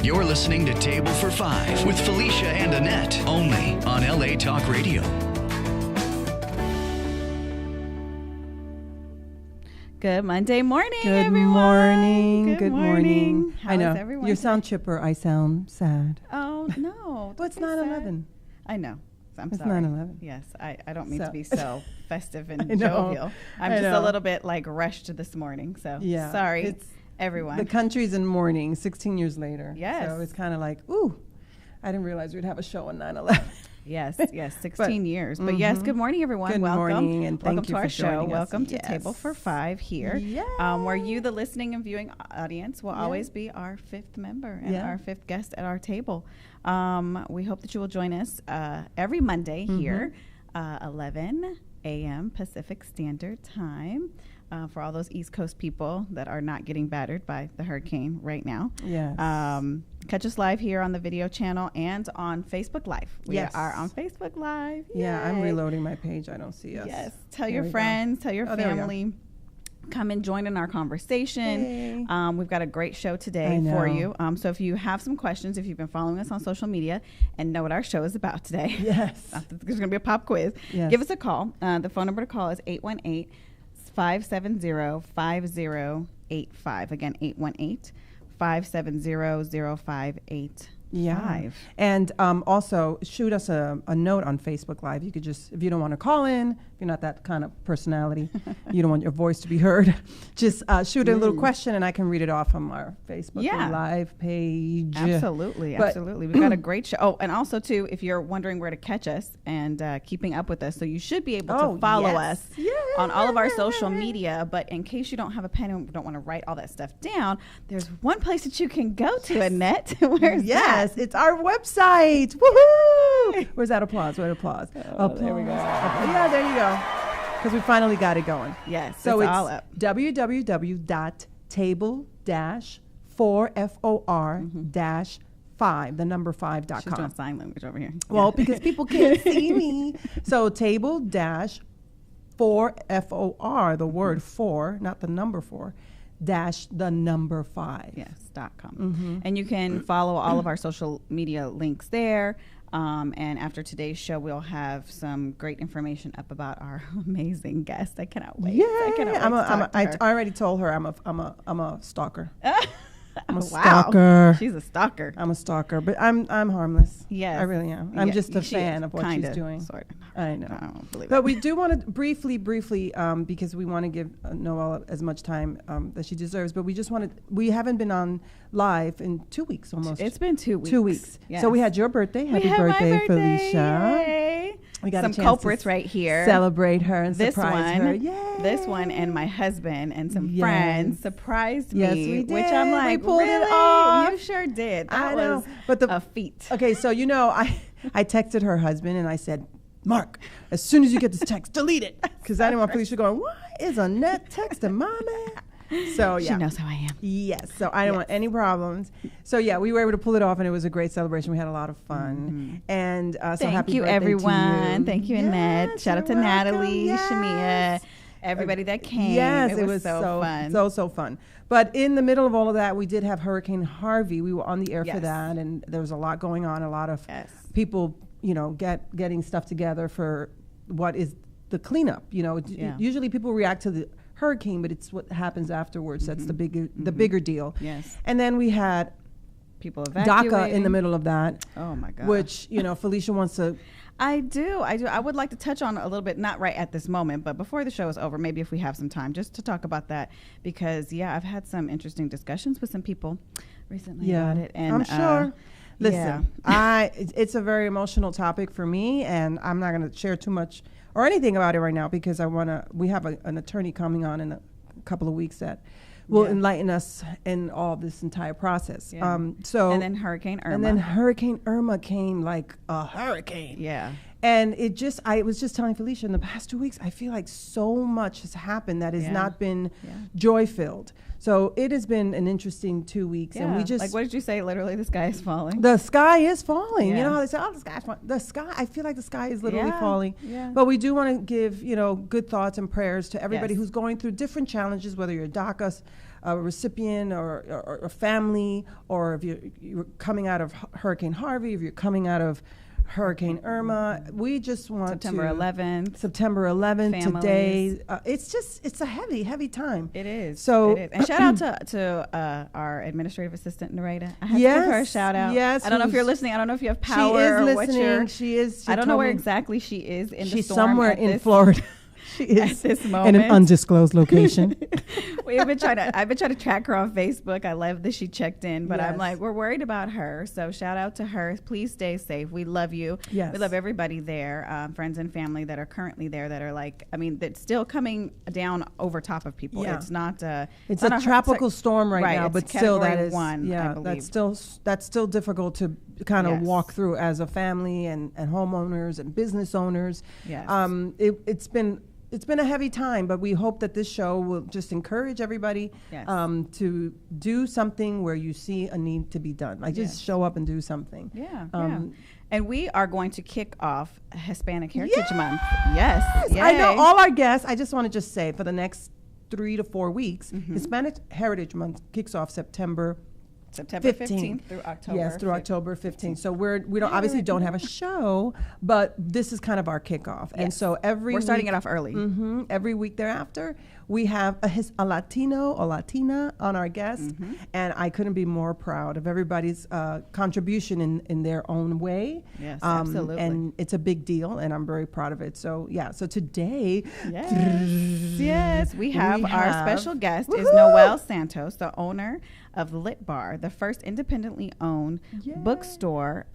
You're listening to Table for Five with Felicia and Annette, only on LA Talk Radio. Good Monday morning, Good everyone. morning. Good morning. How I know. is everyone You today? sound chipper. I sound sad. Oh, no. Well, it's don't be sad. 9/11. I know. I'm It's sorry. 9/11. Yes, I don't mean So- to be so festive and I know. jovial. I'm I just a know. little bit like rushed this morning. So Yeah. sorry, It's everyone. The country's in mourning 16 years later. Yes. So it's kind of like, ooh, I didn't realize we'd have a show on 9/11. Yes, 16 years. But yes, good morning, everyone. Good welcome. morning, and welcome thank to you our for show. joining us. Welcome to Yes. Table for Five here. Where you, the listening and viewing audience, will always be our fifth member and our fifth guest at our table. We hope that you will join us every Monday here, 11 a.m. Pacific Standard Time. For all those East Coast people that are not getting battered by the hurricane right now. Yes. Catch us live here on the video channel and on Facebook Live. We Yes. are on Facebook Live. Yeah, I'm Yay. reloading my page. I don't see us. Yes. Tell There your we go. friends, tell your Oh, there we go. family. Come and join in our conversation. Hey. We've got a great show today I for know. you. So if you have some questions, if you've been following us on social media and know what our show is about today, Yes. there's going to be a pop quiz. Yes. Give us a call. The phone number to call is 818-570-5085. Again, 818-570-0585. Yeah. And also shoot us a note on Facebook Live. You could just, if you don't want to call in, if you're not that kind of personality, you don't want your voice to be heard, just shoot a little question and I can read it off from our Facebook Live page. Absolutely. But- Absolutely. We've got a great show. Oh, and also, too, if you're wondering where to catch us and keeping up with us, so you should be able to follow us on all of our social media. But in case you don't have a pen and don't want to write all that stuff down, there's one place that you can go to, Annette. Where's that? Yes, it's our website. Woohoo! Where's that applause? Where's applause? applause. there we go. Yeah, there you go. Because we finally got it going. Yes, So it's it's all up. www.table-4 the number 5.com. She's doing sign language over here. Well, because people can't see me. So table-4 the word four, not the number four, the number 5. Yes, .com. And you can follow all of our social media links there. And after today's show, we'll have some great information up about our amazing guest. I cannot wait. Yeah, I cannot wait to talk to I her. already told her I'm a stalker. I'm a Wow. stalker. She's a stalker. I'm a stalker, but I'm harmless. Yes. I really am. I'm Yeah, just a she fan is, of what kinda, she's doing. Sort of. I know. I don't believe But it. we do want to briefly, because we want to give Noelle as much time that she deserves. But we just wanted, we haven't been on live in 2 weeks almost. It's been 2 weeks. 2 weeks. Yes. So we had your birthday. We Happy had my birthday, birthday. Felicia. Yay. We got some a chance culprits to right here. Celebrate her and This surprise one, her. Yay. this one, and my husband and some Yes. friends surprised me. Yes, we Which did. I'm We like, pulled it really? off. You sure did. I That know. was But a feat. Okay, so I texted her husband and I said, Mark, as soon as you get this text, delete it. Because I didn't want Felicia going, what is Annette texting my man? So, yeah. She knows how I am. Yes, so I don't want any problems. So, yeah, we were able to pull it off, and it was a great celebration. We had a lot of fun. And so Thank happy you, birthday everyone. to you. Thank you, Annette. Yes, Shout out to you're Natalie, welcome. Shamia, Yes. everybody that came. Yes, it was so fun. So fun. But in the middle of all of that, we did have Hurricane Harvey. We were on the air for Yes. that, and there was a lot going on, a lot of Yes. people, getting stuff together for what is the cleanup. Usually people react to the hurricane, but it's what happens afterwards that's the bigger deal. Yes. And then we had People evacuating. DACA in the middle of that, Oh, my God. which, Felicia wants to. I do. I would like to touch on a little bit, not right at this moment, but before the show is over, maybe if we have some time, just to talk about that. Because, I've had some interesting discussions with some people recently about it. And I'm sure. Listen, yeah. it's a very emotional topic for me, and I'm not going to share too much or anything about it right now because we have an attorney coming on in a couple of weeks that will enlighten us in all this entire process. Yeah. And then Hurricane Irma. And then Hurricane Irma came like a hurricane. Yeah. And I was just telling Felicia in the past 2 weeks, I feel like so much has happened that has not been joy-filled. So it has been an interesting 2 weeks. Yeah. And we just... Like, what did you say? Literally, the sky is falling. The sky is falling. Yeah. You know how they say, the sky's falling. The sky, I feel like the sky is literally falling. Yeah. But we do want to give, good thoughts and prayers to everybody Yes. who's going through different challenges, whether you're a DACA a recipient or a family, or if you're coming out of Hurricane Harvey, if you're coming out of Hurricane Irma, we just want September 11th Families. Today. It's a heavy time. It is. So, it is. And shout out to our administrative assistant, Nareda. I have to give her a shout out. Yes. I don't know if you're listening. I don't know if you have power. She is or listening. What She is. I don't know where exactly she is in the storm. She's somewhere in Florida. She is at this moment in an undisclosed location. I've been trying to track her on Facebook. I love that she checked in, but I'm like, we're worried about her. So shout out to her. Please stay safe. We love you. Yes. We love everybody there, friends and family that are currently there that are that's still coming down over top of people. Yeah. It's not it's a tropical storm right now, but still that is one. Yeah, that's still difficult to kind of walk through as a family and homeowners and business owners. Yes. It's been a heavy time, but we hope that this show will just encourage everybody to do something where you see a need to be done. Like just show up and do something. Yeah. And we are going to kick off Hispanic Heritage Month. Yes. I know all our guests. I just want to say for the next 3 to 4 weeks, Hispanic Heritage Month kicks off September 15th through October. Yes, through October 15th. So we don't have a show, but this is kind of our kickoff. And so we're starting it off early. Every week thereafter, we have a Latino or Latina on our guest, and I couldn't be more proud of everybody's contribution in their own way. Yes, absolutely. And it's a big deal, and I'm very proud of it. So so today, we have our special guest is Noel Santos, the owner of Lit Bar, the first independently owned bookstore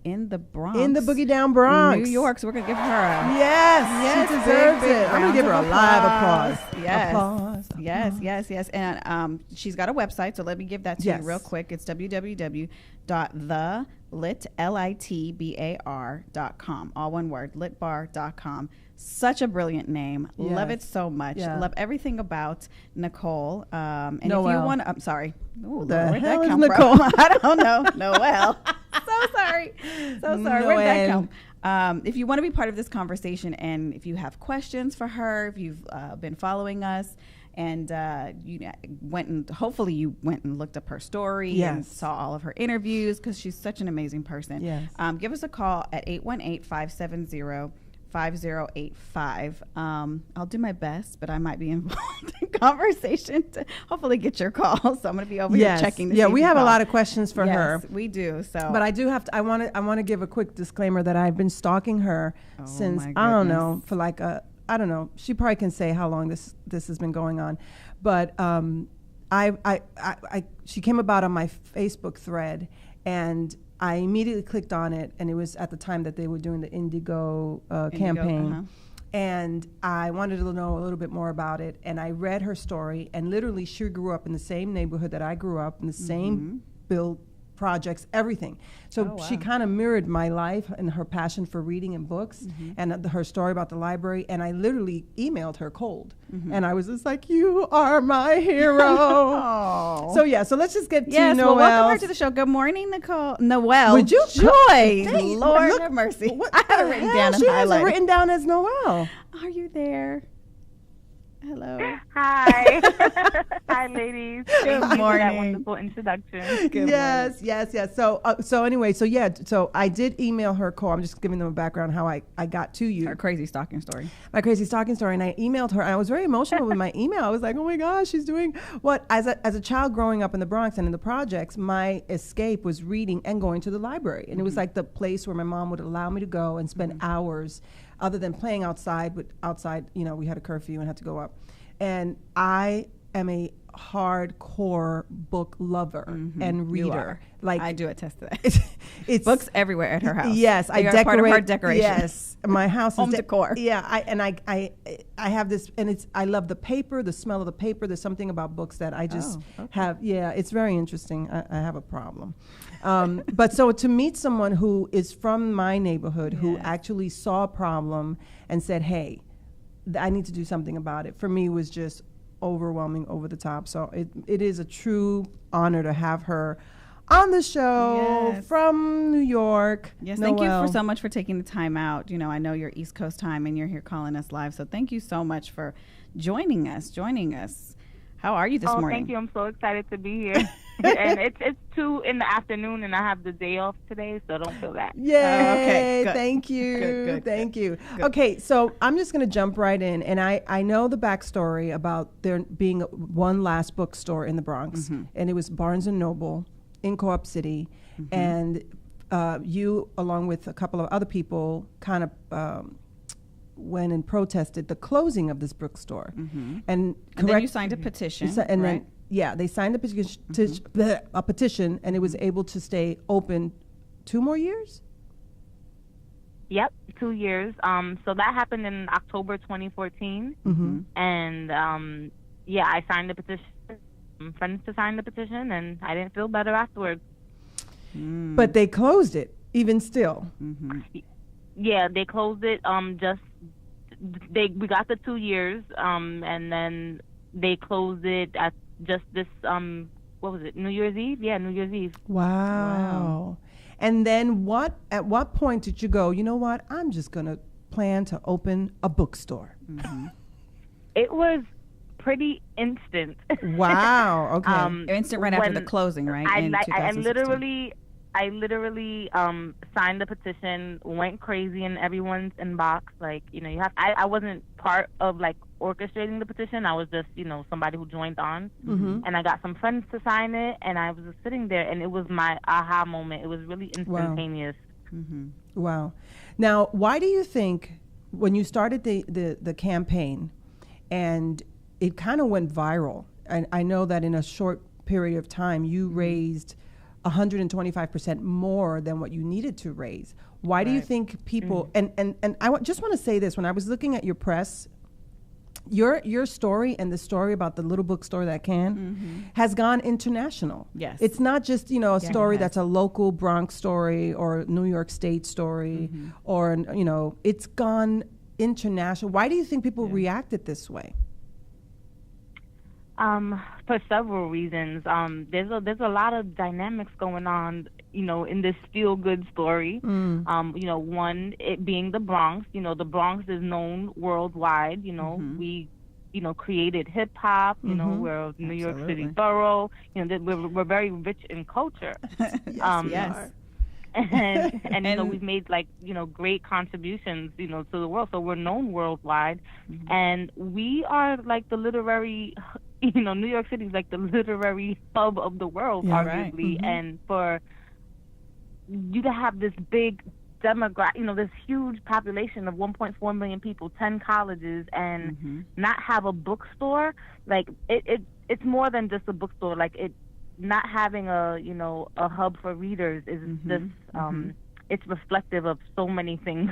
in the Bronx. In the Boogie Down Bronx. New York. So we're going to give her a... Yes, she deserves it. I'm going to give her a live applause. Yes. Yes. And she's got a website, so let me give that to you real quick. It's www.litbar.com. All one word, litbar.com. Such a brilliant name. Love it so much. Love everything about Nicole. And Noel. If you want, I'm sorry. Ooh, where'd that come Nicole? From? I don't know. Noel. So sorry. Noel. Where'd that come? If you want to be part of this conversation, and if you have questions for her, if you've been following us, and hopefully you went and looked up her story and saw all of her interviews, because she's such an amazing person. Yes. Give us a call at 818-570-5085. I'll do my best, but I might be involved in conversation to hopefully get your call. So I'm going to be over here checking. We have a lot of questions for her. Yes, we do. So, but I do have to. I want to give a quick disclaimer that I've been stalking her since I don't know for like I don't know. She probably can say how long this has been going on, but she came about on my Facebook thread, and I immediately clicked on it, and it was at the time that they were doing the Indigo campaign. And I wanted to know a little bit more about it, and I read her story, and literally she grew up in the same neighborhood that I grew up, in the same build projects, everything. So she kind of mirrored my life and her passion for reading and books, and her story about the library. And I literally emailed her cold, and I was just like, "You are my hero." So let's just get to Noel. Well, welcome her to the show. Good morning, Nicole. Noel. Would you Joy? Lord have mercy. I have it written down. She has it written down as Noel. Are you there? Hello. Hi. Hi, ladies. Good morning. For that wonderful introduction. Yes. So I did email her, Cole. I'm just giving them a background how I got to you. Her crazy stalking story. My crazy stalking story. And I emailed her. And I was very emotional with my email. I was like, oh my gosh, she's doing what? As a child growing up in the Bronx and in the projects, my escape was reading and going to the library. And it was like the place where my mom would allow me to go and spend hours, other than playing outside. But outside, we had a curfew and had to go up. And I am a hardcore book lover and reader. Like, I do attest to that. It's books everywhere at her house. Yes, I decorate. Part of her decoration. Yes, my house home decor. Yeah, I have this, and I love the paper, the smell of the paper. There's something about books that I just have. Yeah, it's very interesting. I have a problem. But so to meet someone who is from my neighborhood, who actually saw a problem and said, "Hey, I need to do something about it," for me was just overwhelming, over the top. So it is a true honor to have her on the show from New York. Yes, Noel. Thank you so much for taking the time out. I know you're East Coast time and you're here calling us live. So thank you so much for joining us. How are you this morning? Thank you. I'm so excited to be here. And it's 2 in the afternoon, and I have the day off today, so don't feel that. Yay! Okay, good. Thank you. Good. Thank you. Okay, so I'm just going to jump right in, and I know the backstory about there being one last bookstore in the Bronx, and it was Barnes and Noble in Co-op City, and you, along with a couple of other people, kind of went and protested the closing of this bookstore, and then you signed a petition, and right? then they signed a petition, and it was able to stay open 2 more years. Yep, 2 years. So that happened in October 2014, and I signed the petition. Friends to sign the petition, and I didn't feel better afterwards. But they closed it, even still. Yeah, they closed it. We got the 2 years, and then they closed it at just this. What was it? New Year's Eve? Yeah, New Year's Eve. Wow. And then at what point did you go, you know what, I'm just going to plan to open a bookstore? It was pretty instant. Wow. Okay. Instant right after the closing, right? I literally signed the petition, went crazy in everyone's inbox. Like, I wasn't part of like orchestrating the petition. I was just, somebody who joined on, and I got some friends to sign it, and I was just sitting there, and it was my aha moment. It was really instantaneous. Wow. Now, why do you think when you started the campaign, and it kind of went viral, and I know that in a short period of time you raised 125% more than what you needed to raise. Why do you think people, and I just want to say this, when I was looking at your press, your story and the story about the little bookstore that can has gone international. Yes. It's not just, a story that's a local Bronx story or New York State story or, it's gone international. Why do you think people reacted this way? For several reasons. There's a lot of dynamics going on, in this feel-good story. One, it being the Bronx. The Bronx is known worldwide. We, created hip-hop. We're a New York City borough. We're very rich in culture. Yes. And we've made great contributions, to the world. So we're known worldwide, and we are like the literary, New York City is like the literary hub of the world, arguably. And for you to have this big demographic, this huge population of 1.4 million people, 10 colleges, and not have a bookstore, like it's more than just a bookstore. Like not having a hub for readers is just it's reflective of so many things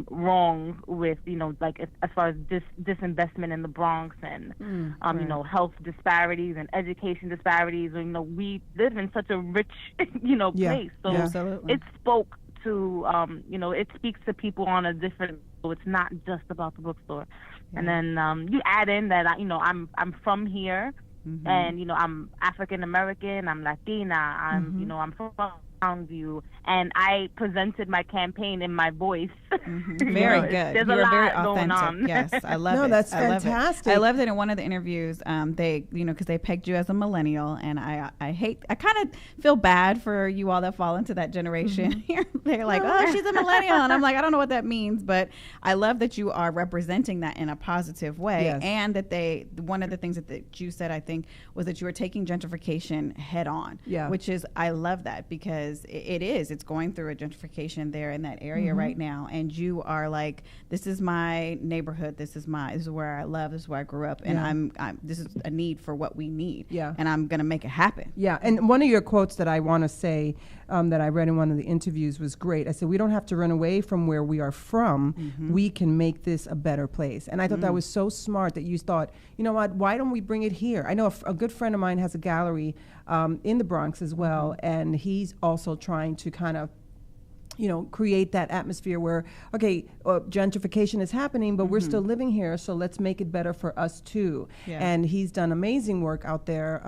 wrong with as far as disinvestment in the Bronx and health disparities and education disparities. We live in such a rich place, so it spoke to it speaks to people on a different. So it's not just about the bookstore. And then you add in that I'm from here. And I'm African American, I'm Latina, I'm from Soundview, and I presented my campaign in my voice. Very good. There's you a were lot very going authentic. on. Yes, I love it. No, that's fantastic. I love that in one of the interviews, they, because they pegged you as a millennial, and I kind of feel bad for you all that fall into that generation. They're like, oh, she's a millennial, and I'm like, I don't know what that means, but I love that you are representing that in a positive way, and that one of the things that you said, I think, was that you were taking gentrification head on, which is, I love that, because it's going through a gentrification there in that area right now, and you are like, this is my neighborhood, this is where I love, this is where I grew up, and I'm this is a need for what we need, and I'm gonna make it happen. And one of your quotes that I want to say that I read in one of the interviews was great. I said, we don't have to run away from where we are from, we can make this a better place. And I thought that was so smart that you thought, you know what, why don't we bring it here? I know a good friend of mine has a gallery in the Bronx as well, and he's also trying to kind of create that atmosphere where, okay, gentrification is happening, but we're still living here, so let's make it better for us too. Yeah. And he's done amazing work out there.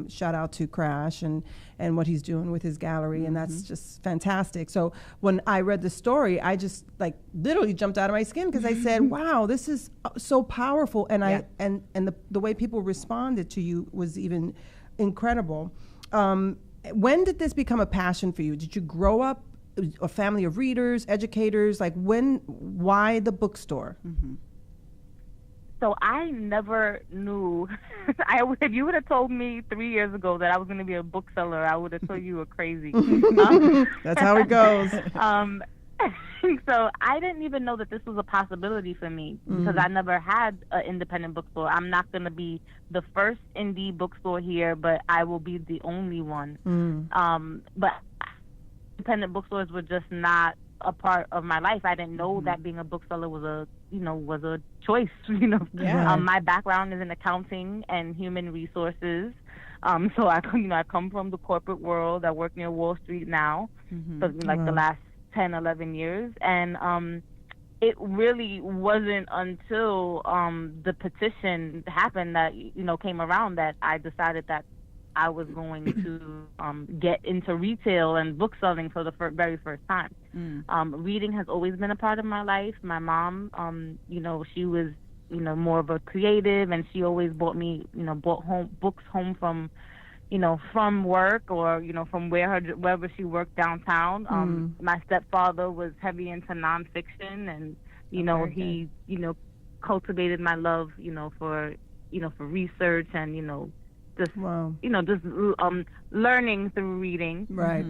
Shout out to Crash and what he's doing with his gallery, and that's just fantastic. So when I read the story, I just literally jumped out of my skin because I said, wow, this is so powerful. And the way people responded to you was even incredible. When did this become a passion for you? Did you grow up a family of readers, educators? Why the bookstore? So I never knew. If you would have told me 3 years ago that I was going to be a bookseller, I would have told you were crazy. That's how it goes. So I didn't even know that this was a possibility for me because I never had an independent bookstore. I'm not going to be the first indie bookstore here, but I will be the only one. But independent bookstores were just not a part of my life. I didn't know that being a bookseller was a choice. My background is in accounting and human resources. So I come from the corporate world. I work near Wall Street now, for the last 10, 11 years, and it really wasn't until the petition happened that came around that I decided that I was going to get into retail and book selling for the very first time. Reading has always been a part of my life. My mom, she was, more of a creative, and she always bought books home from, from work or, from wherever she worked downtown. My stepfather was heavy into nonfiction, and, he, cultivated my love, for research and, just learning through reading, right,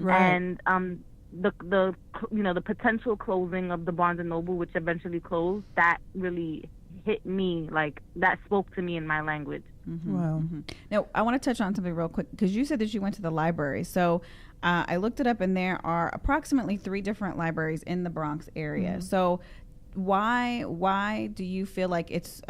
and the potential closing of the Barnes and Noble, which eventually closed, that really hit me, that spoke to me in my language. Wow. Now I want to touch on something real quick because you said that you went to the library. So I looked it up, and there are approximately 3 different libraries in the Bronx area. So why do you feel like it's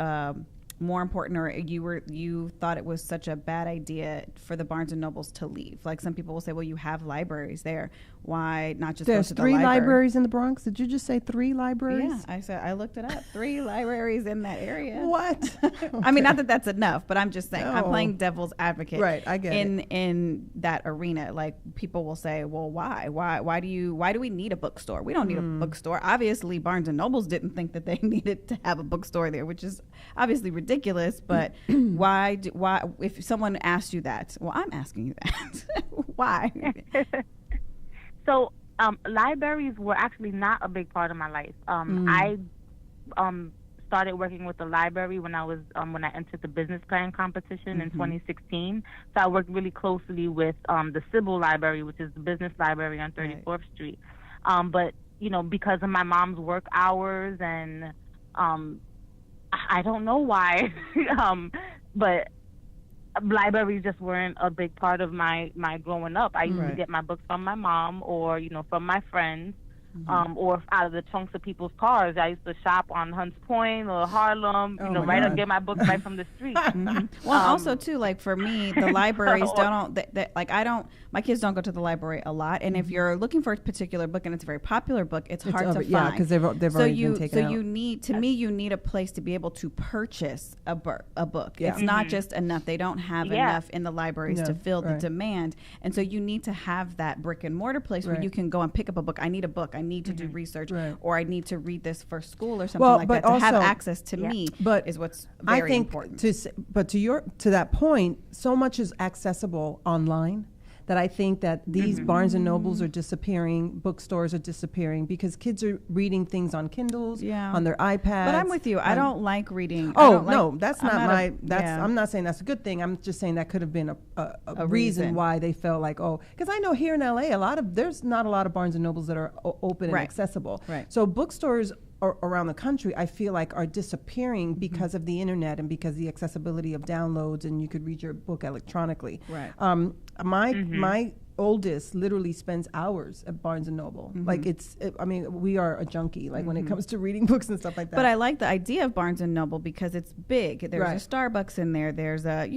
more important, or you thought it was such a bad idea for the Barnes and Nobles to leave? Like, some people will say, well, you have libraries there. Why not just There's go to the 3 library? libraries in the Bronx? Did you just say 3 libraries? Yeah, I looked it up. 3 libraries in that area. What? I mean, not that that's enough, but I'm just saying, I'm playing devil's advocate. Right, I get it. In that arena, like, people will say, well, why do we need a bookstore? We don't need a bookstore. Obviously, Barnes and Nobles didn't think that they needed to have a bookstore there, which is obviously ridiculous. But why? If someone asked you that, well, I'm asking you that. Why? So libraries were actually not a big part of my life. I started working with the library when I was when I entered the business plan competition in 2016. So I worked really closely with the Sybil Library, which is the business library on 34th Street. But because of my mom's work hours, and I don't know why, but libraries just weren't a big part of my growing up. I used to get my books from my mom, or from my friends, or out of the trunks of people's cars. I used to shop on Hunts Point or Harlem, and get my books right from the street. Well, also too, like, for me, the libraries my kids don't go to the library a lot, and if you're looking for a particular book and it's a very popular book, it's hard to find. Yeah, because they've already been taken out. You need a place to be able to purchase a book. Yeah. It's not just enough. They don't have enough in the libraries to fill the demand, and so you need to have that brick and mortar place where you can go and pick up a book. I need a book. I need to do research, or I need to read this for school or something like that. To have access to me is what's very important. To that point, so much is accessible online that I think that these Barnes and Nobles are disappearing, bookstores are disappearing, because kids are reading things on Kindles, on their iPads. But I'm with you. I don't like reading. That's not my. I'm not saying that's a good thing. I'm just saying that could have been a reason why they felt like, because I know here in LA, there's not a lot of Barnes and Nobles that are open and accessible. Right. So bookstores around the country, I feel like, are disappearing because of the internet and because the accessibility of downloads, and you could read your book electronically. Right. My oldest literally spends hours at Barnes and Noble. Like I mean, we are a junkie, like when it comes to reading books and stuff like that. But I like the idea of Barnes and Noble because it's big. There's a Starbucks in there. There's a,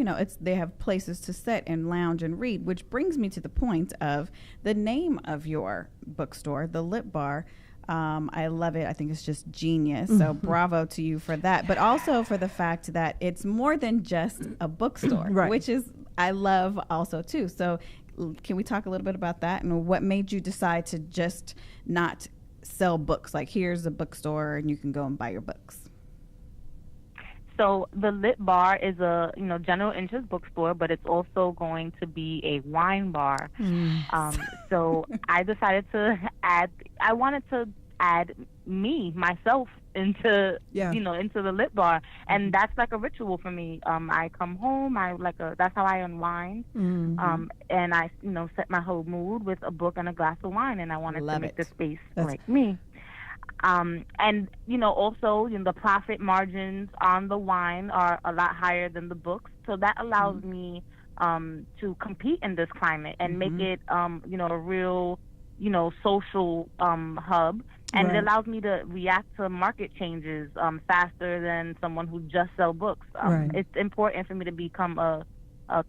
they have places to sit and lounge and read, which brings me to the point of the name of your bookstore, the Lit Bar. I love it. I think it's just genius. So bravo to you for that. But also for the fact that it's more than just a bookstore, which is, I love also too. So can we talk a little bit about that and what made you decide to just not sell books? Like, here's a bookstore and you can go and buy your books. So the Lit Bar is a general interest bookstore, but it's also going to be a wine bar. So I decided to wanted to add myself into into the Lit Bar, and that's like a ritual for me. I come home, that's how I unwind, and I set my whole mood with a book and a glass of wine, and I wanted to make the space like me. And also the profit margins on the wine are a lot higher than the books, so that allows me to compete in this climate and make it a real social hub, and it allows me to react to market changes faster than someone who just sells books. It's important for me to become a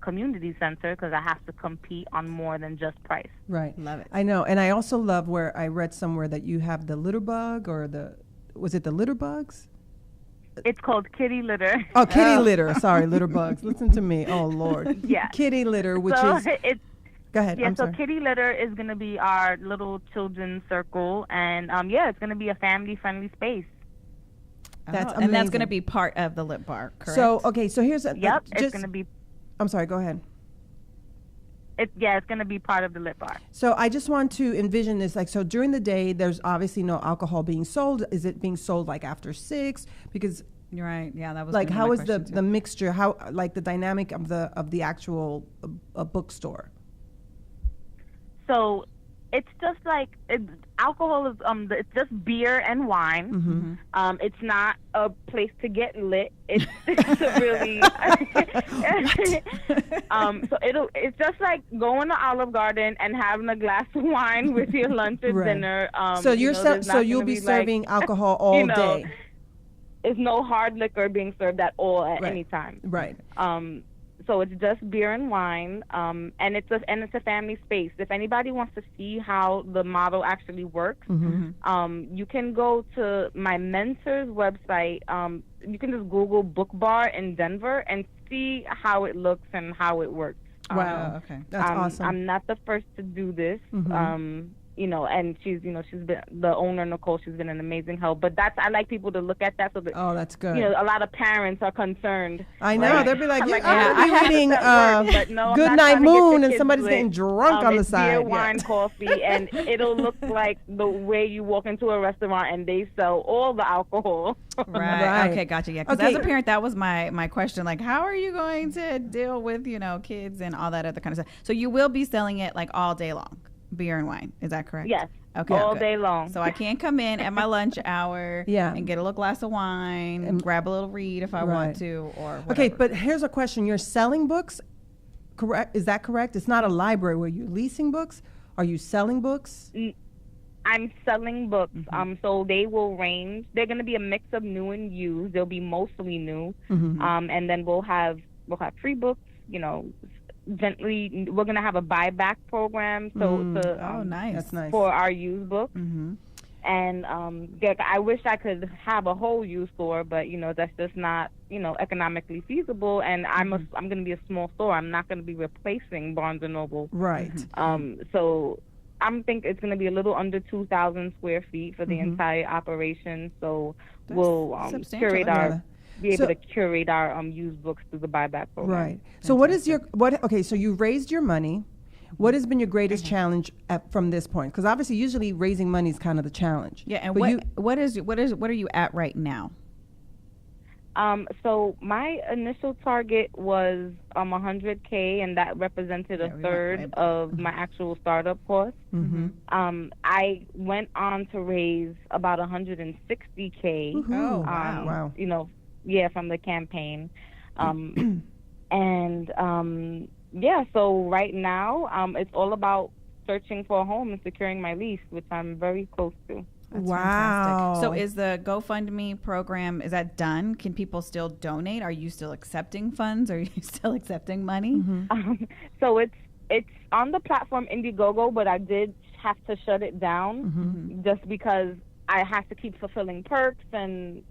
community center because I have to compete on more than just price. Right. Love it. I know. And I also love where I read somewhere that you have the litter bug, or was it the litter bugs? It's called Kitty Litter. Oh, Kitty Litter. Sorry, litter bugs. Listen to me. Oh, Lord. Yeah. Kitty Litter, which is... Go ahead. Yeah, I'm sorry. Kitty Litter is going to be our little children's circle, and it's going to be a family-friendly space. That's amazing. And that's going to be part of the Lit Bar, correct? So, okay, so here's a... Yep, it's going to be... I'm sorry, go ahead. It's going to be part of the Lit Bar. So I just want to envision this, so during the day, there's obviously no alcohol being sold. Is it being sold after 6? Because... You're right. Yeah, that was how is the mixture, how the dynamic of the actual bookstore? So it's just alcohol is it's just beer and wine. It's not a place to get lit. It's a really so it's just like going to Olive Garden and having a glass of wine with your lunch or dinner. So you'll be serving alcohol all day. There's no hard liquor being served at all at any time. Right. So it's just beer and wine, and it's a family space. If anybody wants to see how the model actually works, you can go to my mentor's website. You can just Google Book Bar in Denver and see how it looks and how it works. Wow. Okay. That's awesome. I'm not the first to do this. And she's been the owner, Nicole. She's been an amazing help. But I like people to look at that so that that's good. A lot of parents are concerned. I know they'll be like, I'm reading Good Night Moon, and somebody's getting drunk on the side. Beer, wine, coffee, and it'll look like the way you walk into a restaurant and they sell all the alcohol. Right. Okay, gotcha. Yeah, because as a parent, that was my question. Like, how are you going to deal with kids and all that other kind of stuff? So you will be selling it all day long. Beer and wine, is that correct? Yes. Okay. All day long. So I can come in at my lunch hour and get a little glass of wine and grab a little read if I want to, or whatever. Okay, but here's a question. You're selling books, correct? Is that correct? It's not a library where you're leasing books. Are you selling books? I'm selling books. So they will range. They're going to be a mix of new and used. They'll be mostly new. And then we'll have free books, gently. We're going to have a buyback program nice. That's nice. For our used books. And I wish I could have a whole used store, but that's just not economically feasible. And I'm going to be a small store. I'm not going to be replacing Barnes and Noble. Right. So I'm think it's going to be a little under 2,000 square feet for the entire operation. So we'll curate our. Be able to curate our used books through the buyback program. Right. So okay, so you raised your money. What has been your greatest challenge from this point? Because obviously usually raising money is kind of the challenge. Yeah, and what are you at right now? So my initial target was $100K, and that represented a third of my actual startup cost. I went on to raise about $160K. Oh, wow. From the campaign. And yeah, so right now, it's all about searching for a home and securing my lease, which I'm very close to. That's Wow. fantastic. So is the GoFundMe program, is that done? Can people still donate? Are you still accepting funds? Are you still accepting money? So it's on the platform Indiegogo, but I did have to shut it down just because I have to keep fulfilling perks, and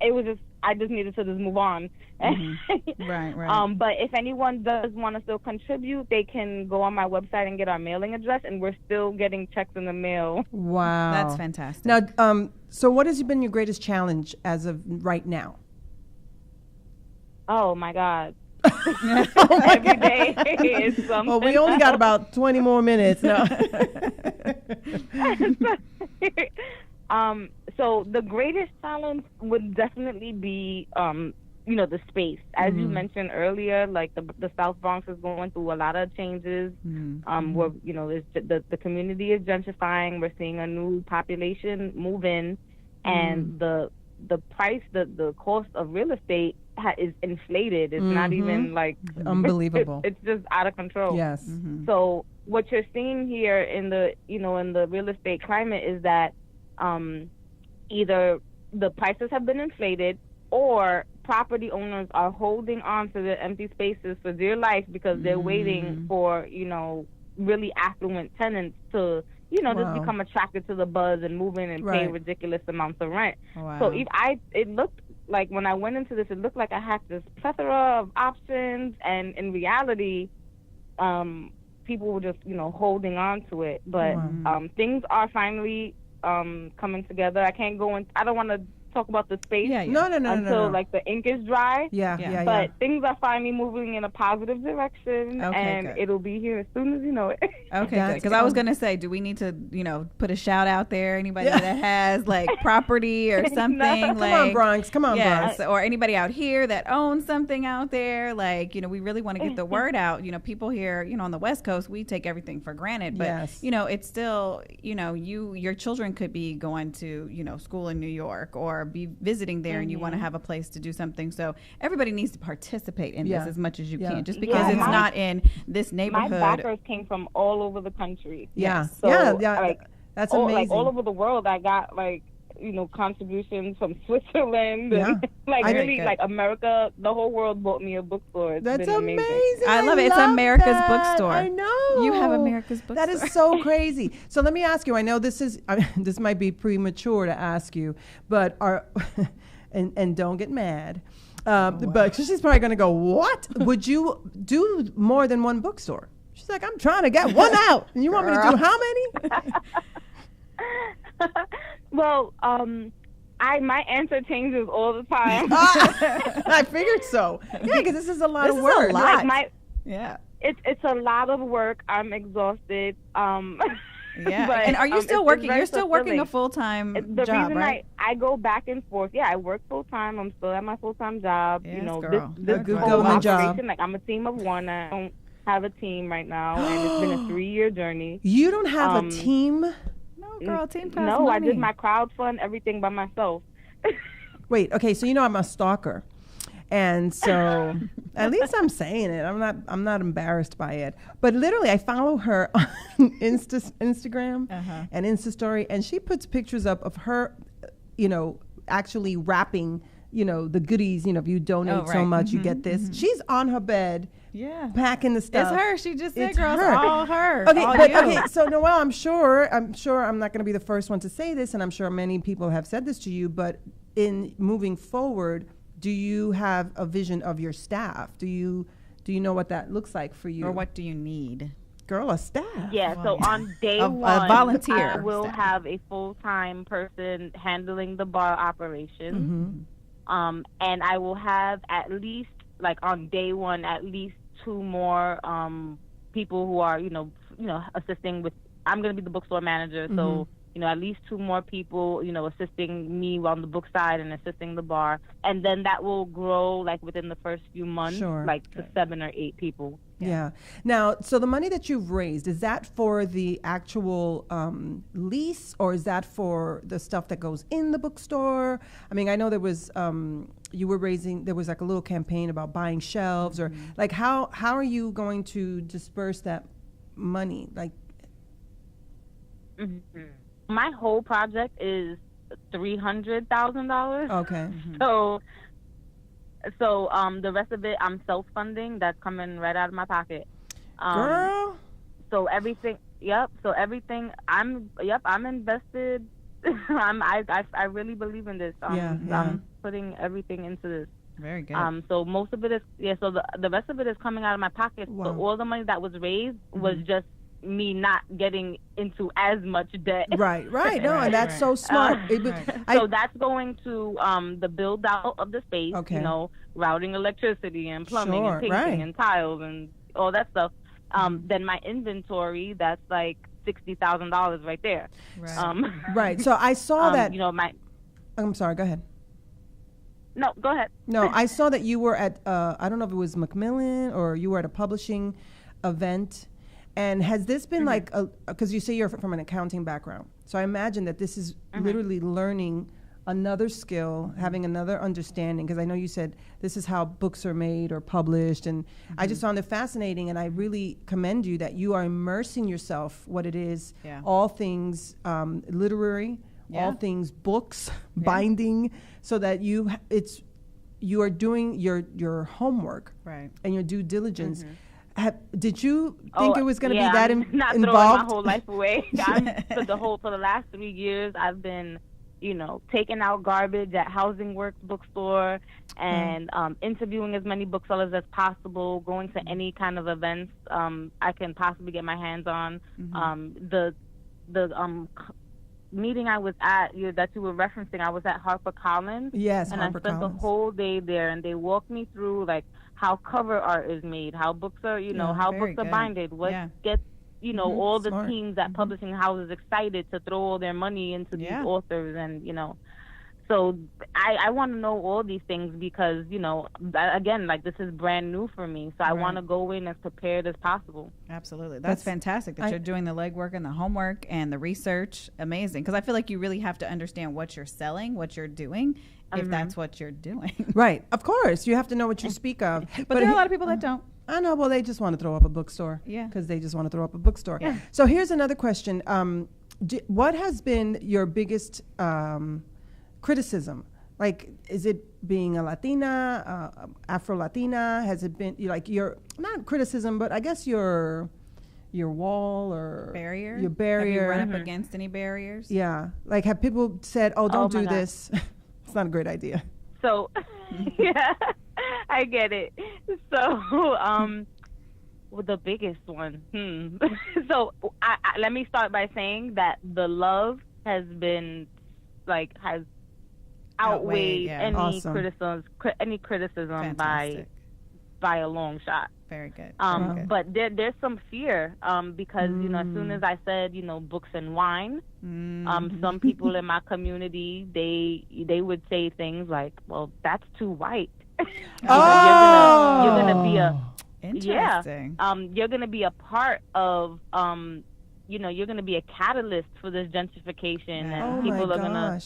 it was I just needed to just move on. Right. But if anyone does want to still contribute, they can go on my website and get our mailing address, and we're still getting checks in the mail. Wow. That's fantastic. Now, so what has been your greatest challenge as of right now? Oh my God. Every day is something. Well, we only got about 20 more minutes. No. So the greatest challenge would definitely be, the space. As you mentioned earlier, like the South Bronx is going through a lot of changes. Where the community is gentrifying. We're seeing a new population move in, and the price, the cost of real estate is inflated. It's not even like unbelievable. It's just out of control. Yes. So what you're seeing here in the real estate climate is that either the prices have been inflated, or property owners are holding on to their empty spaces for dear life because they're waiting for really affluent tenants to just become attracted to the buzz and move in and pay ridiculous amounts of rent. Wow. So it looked like, when I went into this, it looked like I had this plethora of options, and in reality, people were just holding on to it. But things are finally coming together. I can't go in. I don't want to talk about the space. No. Until like the ink is dry. Yeah. Things are finally moving in a positive direction, and good. It'll be here as soon as you know it. Okay, good. Because I was going to say, do we need to, put a shout out there? Anybody that has like property or something? Come on, Bronx. Come on, Bronx. Or anybody out here that owns something out there. Like, we really want to get the word out. People here, on the West Coast, we take everything for granted. But, it's still, your children could be going to, school in New York or be visiting there, and you want to have a place to do something. So everybody needs to participate in this as much as you can, just because it's not in this neighborhood. My backers came from all over the country. That's amazing. Like all over the world. I got contributions from Switzerland, and like America. The whole world bought me a bookstore. That's amazing. I love it. It's America's bookstore. I know. You have America's bookstore. That is so crazy. So let me ask you. I know this might be premature to ask you, but and don't get mad. But she's probably going to go, what? Would you do more than one bookstore? She's like, I'm trying to get one out. And you want me to do how many? Well, my answer changes all the time. I figured so. Yeah, because this is a lot of work. A lot. It's a lot of work. I'm exhausted. Yeah. And are you still working? You're still working a full-time job, right? I go back and forth. Yeah, I work full-time. I'm still at my full-time job. Yes, girl. This good whole government job. Like, I'm a team of one. I don't have a team right now, and it's been a 3-year journey. You don't have a team? No, girl, team costs No, money. I did my crowdfund, everything by myself. Wait, okay, so I'm a stalker. And so at least I'm saying it. I'm not embarrassed by it. But literally I follow her on Instagram and Insta story, and she puts pictures up of her, actually wrapping, the goodies, if you donate so much, you get this. She's on her bed. Yeah, packing the stuff. It's her. She just said, It's "Girl, her. It's all her." Okay, all but you. okay. So Noelle, I'm sure I'm not going to be the first one to say this, and I'm sure many people have said this to you. But in moving forward, do you have a vision of your staff? Do you know what that looks like for you, or what do you need? Girl, a staff. Yeah. So on day a one, volunteer I will staff. have a full-time person handling the bar operations. And I will have at least, like on day one, at least 2 more people who are, assisting with. I'm going to be the bookstore manager, so at least 2 more people, assisting me on the book side and assisting the bar, and then that will grow like within the first few months, like to 7 or 8 people. Yeah. Now, so the money that you've raised, is that for the actual lease, or is that for the stuff that goes in the bookstore? I mean, I know there was, you were raising, there was like a little campaign about buying shelves, or like how are you going to disperse that money? Like, my whole project is $300,000. okay. So the rest of it I'm self-funding. That's coming right out of my pocket. Girl. So everything. Yep. So everything. I'm invested. I really believe in this. I'm putting everything into this. Very good. So most of it is So the rest of it is coming out of my pocket. Wow. So all the money that was raised was just me not getting into as much debt. Right. No, and that's so smart. So that's going to the build out of the space. Okay. You know, routing electricity and plumbing and painting and tiles and all that stuff. Then my inventory, that's like $60,000 right there. Right. Right. So I saw that. You know, I'm sorry. Go ahead. No, go ahead. No, I saw that you were at, I don't know if it was Macmillan or you were at a publishing event. And has this been like, because you say you're from an accounting background. So I imagine that this is literally learning another skill, having another understanding. Because I know you said this is how books are made or published. And I just found it fascinating. And I really commend you that you are immersing yourself, what it is, all things literary, all things books, binding, so that you are doing your homework and your due diligence. Did you think it was going to be that not involved? Throwing my whole life away. For the last 3 years, I've been, taking out garbage at Housing Works bookstore and interviewing as many booksellers as possible, going to any kind of events I can possibly get my hands on. The meeting I was at that you were referencing, I was at HarperCollins. Yes, and I spent the whole day there, and they walked me through like how cover art is made, how books are, how books are binded, what gets, all the teams at publishing houses excited to throw all their money into these authors, and so I want to know all these things because again, like, this is brand new for me, so I want to go in as prepared as possible. Absolutely. That's fantastic that you're doing the legwork and the homework and the research. Amazing, because I feel like you really have to understand what you're selling, what you're doing, if that's what you're doing. Right. Of course. You have to know what you speak of. But there are a lot of people that don't. I know. Well, they just want to throw up a bookstore. Yeah. Because they just want to throw up a bookstore. Yeah. So here's another question. What has been your biggest criticism? Like, is it being a Latina, Afro-Latina? Has it been your, not criticism, but I guess your wall or barrier? Your barrier. Have you run up against any barriers? Yeah. Like, have people said, oh, don't do this? It's not a great idea. So, yeah, I get it. So, the biggest one. So, let me start by saying that the love has been, has outweighed any criticism Fantastic. by a long shot. Very good. But there's some fear because as soon as I said books and wine, some people in my community they would say things like, well, that's too white. You're gonna be a interesting. You're gonna be a part of you're gonna be a catalyst for this gentrification, and people are gonna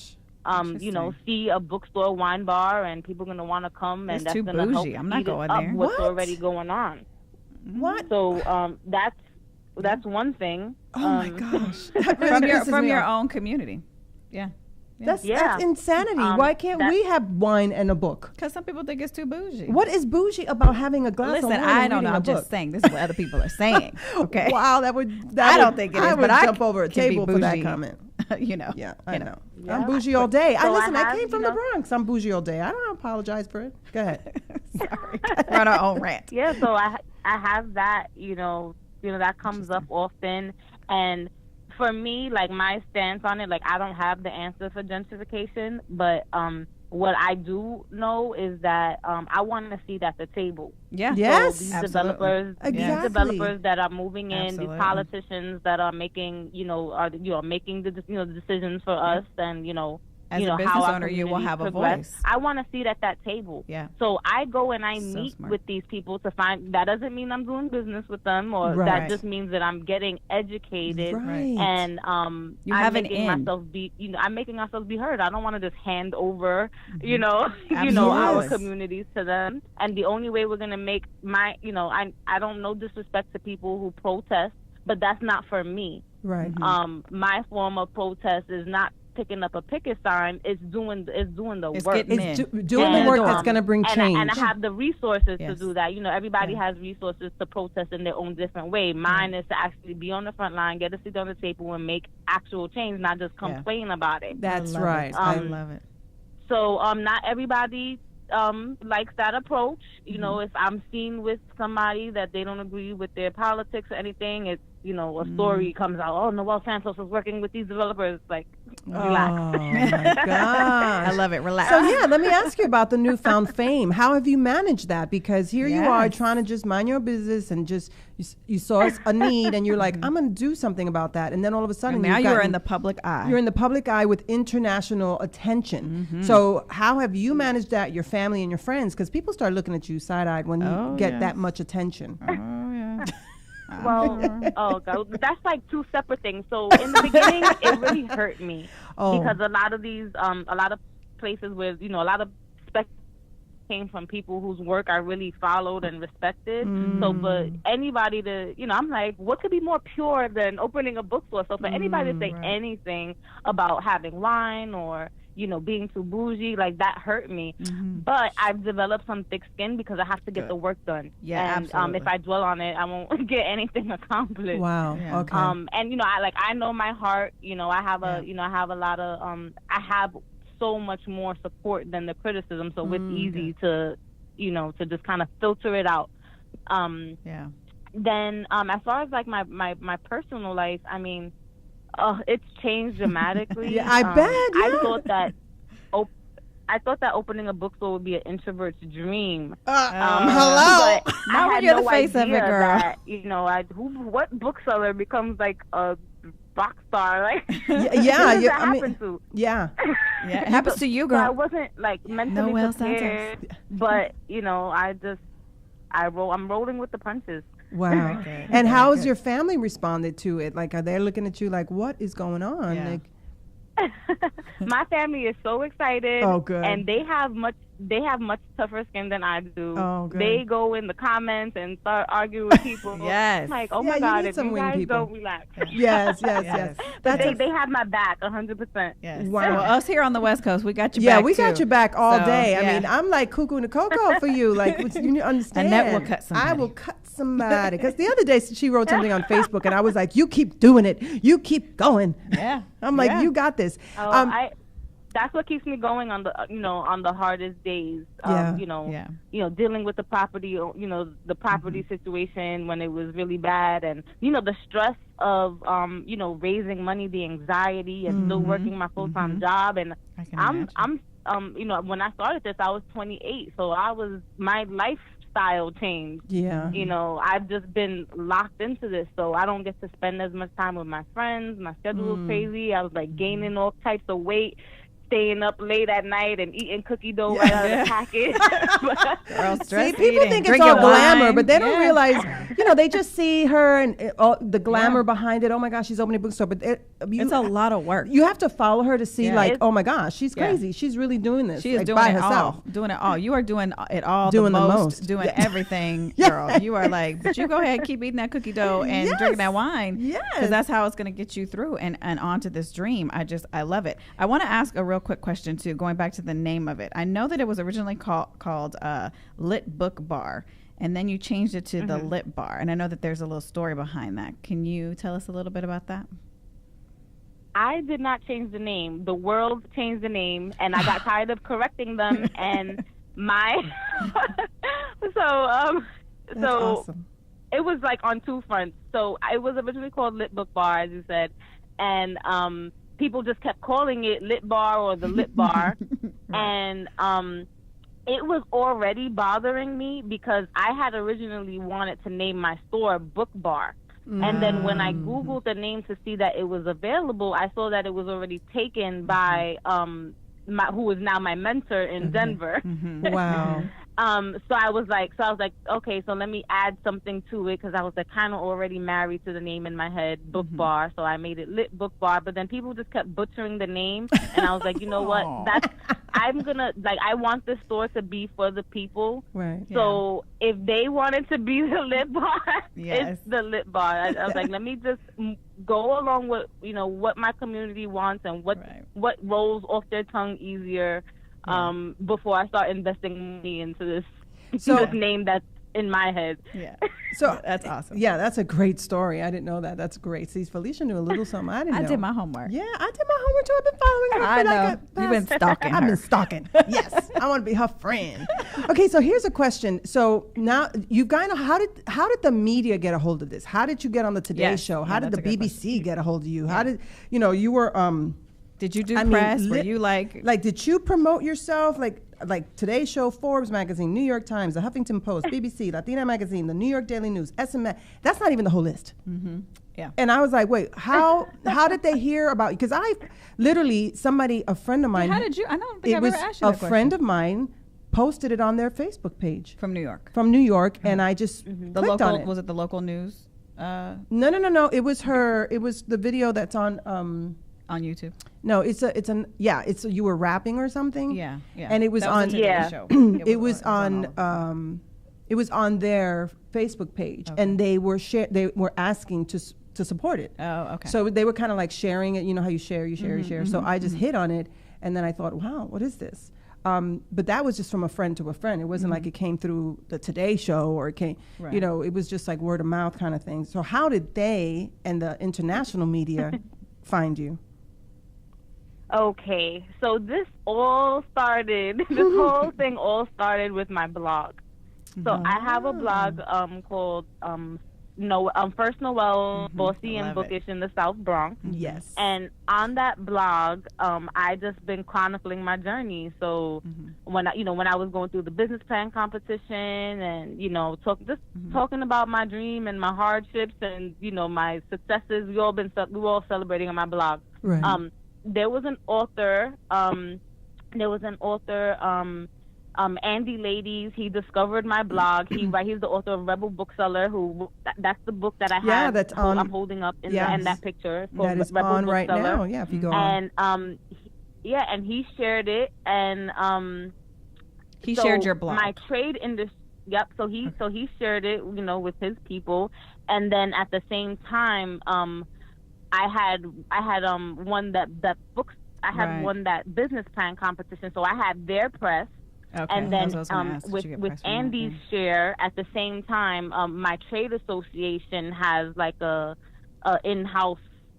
see a bookstore, wine bar, and people are going to want to come, and it's that's too going to help I'm not going there. What's already going on. What? So that's one thing. Oh my gosh! From your own community. Yeah. That's insanity. Why can't we have wine and a book? Because some people think it's too bougie. What is bougie about having a glass of wine? Listen, I don't know. I'm just saying. This is what other people are saying. Okay. Wow, I don't think it is. I would jump over a table for that comment. Yeah, I know. Yeah. I'm bougie all day. So I came from the Bronx. I'm bougie all day. I don't apologize for it. Go ahead. Sorry. We're on our own rant. Yeah, so I have that, that comes up often. And for me, like, my stance on it, like, I don't have the answer for gentrification, but what I do know is that I want to see at the table. Yeah. Yes. So these developers, that are moving in, these politicians that are making, making the decisions for us, and As you a know, business how our owner, you will communities have a progress. voice. I want to sit at that table. Yeah. So I go and I So meet smart. with these people to find. That doesn't mean I'm doing business with them, or Right. that just means that I'm getting educated Right. and You I'm have an making in. myself be. You know, I'm making myself be heard. I don't want to just hand over, Mm-hmm. you know, you know, our Yes. communities to them. And the only way we're gonna make my, you know, I don't know disrespect to people who protest, but that's not for me. Right. My form of protest is not picking up a picket sign. It's doing the It's work. getting It's in. doing the And, work that's going to bring and change. I have the resources Yes. to do that. You know, everybody Yeah. has resources to protest in their own different way. Mine is to actually be on the front line, get a seat on the table, and make actual change, not just Yeah. complain about it. That's I love right. It. I Um, love it. So not everybody likes that approach. You know, if I'm seen with somebody that they don't agree with their politics or anything, it's, you know, a story comes out, oh, Noel Santos is working with these developers. Like, relax. Oh my gosh. I love it. Relax. So yeah, let me ask you about the newfound fame. How have you managed that? Because here you are Yes. trying to just mind your business and just you saw a need and you're like, I'm going to do something about that. And then all of a sudden, And now you've you're gotten- in the public eye. You're in the public eye with international attention. Mm-hmm. So how have you managed that? Your family and your friends, because people start looking at you side-eyed when you Oh, get yes. that much attention. Oh yeah. Well, oh God, that's like two separate things. So in the beginning, it really hurt me Oh. because a lot of these, a lot of places where, you know, a lot of spec came from people whose work I really followed and respected. So, but anybody to, you know, I'm like, what could be more pure than opening a bookstore? So for anybody to say anything about having wine or, you know, being too bougie, like that hurt me. But I've developed some thick skin because I have to get Good. the work done. Yeah, and absolutely. if I dwell on it, I won't get anything accomplished. Wow. Yeah. Okay. And you know, I know my heart. You know, I have Yeah. a, you know, I have a lot of, I have so much more support than the criticism. So it's easy to, you know, to just kind of filter it out. Yeah. Then, as far as like my personal life, I mean, it's changed dramatically. Yeah, I bet, I yeah. thought that. I thought that opening a bookstore would be an introvert's dream. hello. But Now I had you're no the face of it, idea girl. That, you know, what bookseller becomes like a rock star? Like, Yeah, who does yeah, that I mean- happen to? Yeah. Yeah. It happens to you, So I girl. wasn't like mentally Noel prepared, but you know, I'm rolling with the punches. Wow. Good. And Very how has good. your family responded to it? Like, are they looking at you like, what is going on? Yeah. Like, My family is so excited. Oh, good. And they have much tougher skin than I do. Oh, good. They go in the comments and start arguing with people. Yes. I'm like, oh Yeah, my you God, need if some you wing guys people. don't relax. yes, yes, Yes. yes. But That's they have my back 100%. Yes. Wow. Well, us here on the West Coast, we got you yeah, back we got too. your back all So, day. I yeah. mean, I'm like cuckoo and a cocoa for you. Like, you understand? Annette will cut somebody. I will cut somebody. Because the other day she wrote something on Facebook, and I was like, you keep doing it. You keep going. Yeah. I'm like, Yeah. you got this. Oh, that's what keeps me going on the on the hardest days. Yeah. Dealing with the property, the property situation when it was really bad, and the stress of raising money, the anxiety, and still working my full-time job. And I can imagine. when I started this, I was 28, so my lifestyle changed. Yeah. I've just been locked into this, so I don't get to spend as much time with my friends. My schedule is crazy. I was like gaining all types of weight, staying up late at night and eating cookie dough right out of the packet. Girl, stress See, people eating, think it's drinking all glamour, wine. but they don't Yeah. realize, they just see her and the glamour behind it. Oh my gosh, she's opening a bookstore. But It's a lot of work. You have to follow her to see, Yeah. like, It's- oh my gosh, she's Yeah. crazy. She's really doing this. She is like, doing by it herself. all. Doing it all. You are doing it all. Doing the the most. most. Doing Yeah. everything, Yeah. girl. You are like, but you go ahead, keep eating that cookie dough and Yes. drinking that wine. Yes. Because that's how it's going to get you through and onto this dream. I love it. I want to ask a real quick question too, going back to the name of it. I know that it was originally called Lit Book Bar, and then you changed it to the Lit Bar. And I know that there's a little story behind that. Can you tell us a little bit about that? I did not change the name. The world changed the name, and I got tired of correcting them. And That's so awesome. it was like on two fronts. So it was originally called Lit Book Bar, as you said, and people just kept calling it Lit Bar or the Lit Bar, and it was already bothering me because I had originally wanted to name my store Book Bar. And then when I Googled the name to see that it was available, I saw that it was already taken by who is now my mentor in Denver. Wow. So I was like, okay, so let me add something to it, because I was like kind of already married to the name in my head, Book Bar. So I made it Lit Book Bar, but then people just kept butchering the name, and I was like, you know what? I want this store to be for the people. Right. So if they wanted to be the Lit Bar, it's the Lit Bar. I was like, let me just go along with, what my community wants and what rolls off their tongue easier. Before I start investing money into this name that's in my head. Yeah. So that's awesome. Yeah, that's a great story. I didn't know that. That's great. See, Felicia knew a little something I didn't know. I did my homework. Yeah, I did my homework too. I've been following her. I know. You've been stalking her. I've been stalking. Yes, I want to be her friend. Okay, so here's a question. So now you kind of, how did the media get a hold of this? How did you get on the Today Show? How did the BBC get a hold of you? How did you were Did you do press? Were you like did you promote yourself? Like Today Show, Forbes magazine, New York Times, the Huffington Post, BBC, Latina magazine, the New York Daily News, SMS. That's not even the whole list. Yeah. And I was like, wait, how did they hear about you? Because I literally, a friend of mine. How did you? I don't think I've ever asked you that question. A friend of mine posted it on their Facebook page. From New York. And I just clicked on it. Was it the local news? No. It was her. It was the video that's on YouTube. No, you were rapping or something. Yeah. And it was on. Show. It was on. It was on their Facebook page, and they were asking to support it. Oh, okay. So they were kind of like sharing it. You know how you share. So I just hit on it, and then I thought, wow, what is this? But that was just from a friend to a friend. It wasn't like it came through the Today Show or it came, it was just like word of mouth kind of thing. So how did they and the international media find you? Okay, so this whole thing all started with my blog. So I have a blog called First Noel, Bossy and Bookish in the South Bronx. Yes. And on that blog, I just been chronicling my journey. So when I was going through the business plan competition and, talking about my dream and my hardships and, my successes, we were all celebrating on my blog. Right. There was an author, Andy Ladies. He discovered my blog. He's the author of Rebel Bookseller, that's the book that I have. Yeah, that's on. I'm holding up in that picture. That is Rebel on Bookseller. right now. Yeah, if you go on. And and he shared it, and he shared your blog. My trade industry. Yep. So he shared it, with his people, and then at the same time, I had won that books. I had won that business plan competition, so I had their press. Okay. And then with Andy's share at the same time, my trade association has like a in-house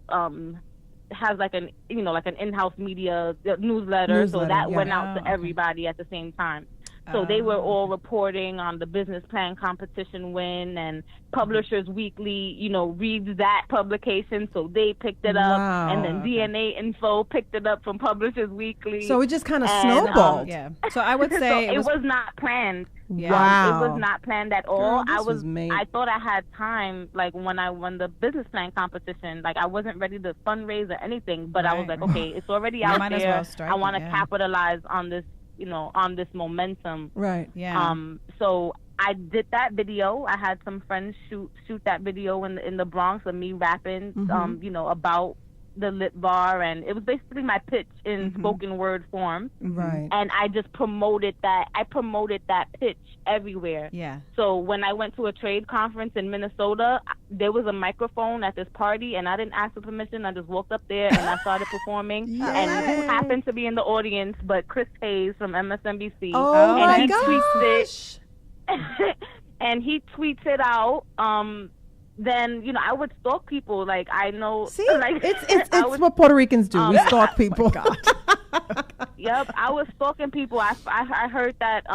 has like an in-house media newsletter, so that went out to everybody at the same time. So they were all reporting on the business plan competition win, and Publishers Weekly, reads that publication, so they picked it up, and then DNA Info picked it up from Publishers Weekly. So it just kind of snowballed. So I would say it was not planned. Yeah. Wow. It was not planned at all. Girl, I thought I had time, like when I won the business plan competition, like I wasn't ready to fundraise or anything, but I was like, okay, it's already out there. I want to capitalize on this, on this momentum. Right. Yeah. So I did that video. I had some friends shoot that video in the Bronx of me rapping, about the Lit Bar, and it was basically my pitch in spoken word form. Right. And I just promoted that. I promoted that pitch everywhere. Yeah. So when I went to a trade conference in Minnesota, there was a microphone at this party, and I didn't ask for permission. I just walked up there and I started performing. And who happened to be in the audience but Chris Hayes from MSNBC. Oh, and my he gosh. tweets it. And he tweets it out. Then I would stalk people. Like I know. See, like it's what Puerto Ricans do. We stalk people. Yep, I was stalking people. I heard that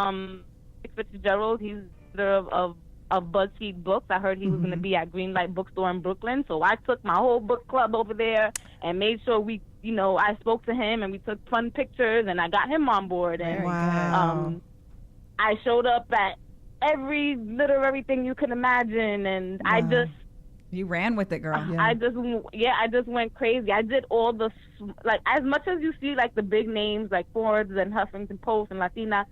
Fitzgerald, he's the of BuzzFeed Books. I heard he was going to be at Greenlight Bookstore in Brooklyn. So I took my whole book club over there and made sure I spoke to him and we took fun pictures and I got him on board. And I showed up at every literary thing you can imagine, and I just You ran with it, girl. Yeah. I just went crazy. I did all the, like, as much as you see, like, the big names like Forbes and Huffington Post and Latina,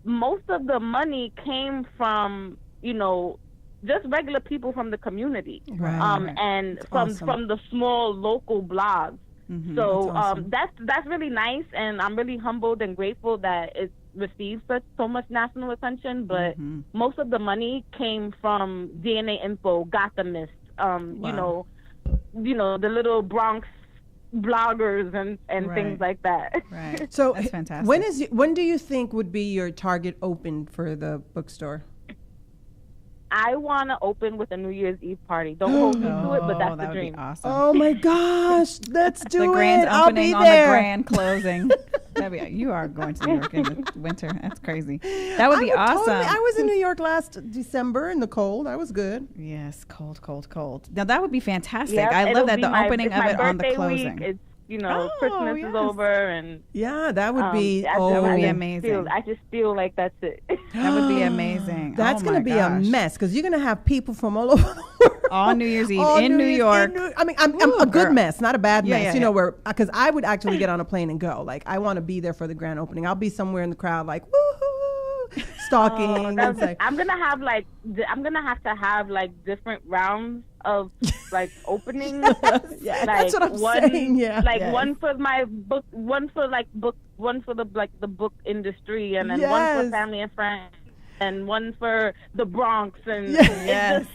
most of the money came from, you know, just regular people from the community. Right. And That's from the small local blogs. Mm-hmm. So That's awesome. that's really nice, and I'm really humbled and grateful that it's received so much national attention. But most of the money came from DNA Info, Gothamist, Wow. you know, the little Bronx bloggers and Right. things like that. Right. So That's fantastic. when do you think would be your target open for the bookstore? I want to open with a New Year's Eve party. Don't hold me to it, but Oh, that's the that would dream. be awesome. Oh my gosh, let's do The it. grand I'll opening be on there. the grand closing. You are going to New York in the winter. That's crazy. That would be awesome. Totally, I was in New York last December in the cold. I was good. Yes, cold, cold, cold. Now that would be fantastic. Yep, I love it'll that be the opening it's of my it on the birthday closing. Week. It's, you know, Oh, Christmas yes. is over, and Yeah, that would be. that would be I amazing. I just feel like that's it. That would be amazing. That's Oh going to my be gosh. a mess because you're going to have people from all over the world. On New Year's Eve On in New Year's- York. I mean, I'm Ooh, a good girl. mess, not a bad Yeah, mess. yeah, you know, yeah. where because I would actually get on a plane and go. Like, I want to be there for the grand opening. I'll be somewhere in the crowd, like woohoo, stalking. and it's like, I'm gonna have to have like different rounds of like openings. yeah, like that's what I'm one, saying. Yeah, like yes. one for my book, one for the book industry, and then one Yes. for family and friends, and one for the Bronx, and Yes.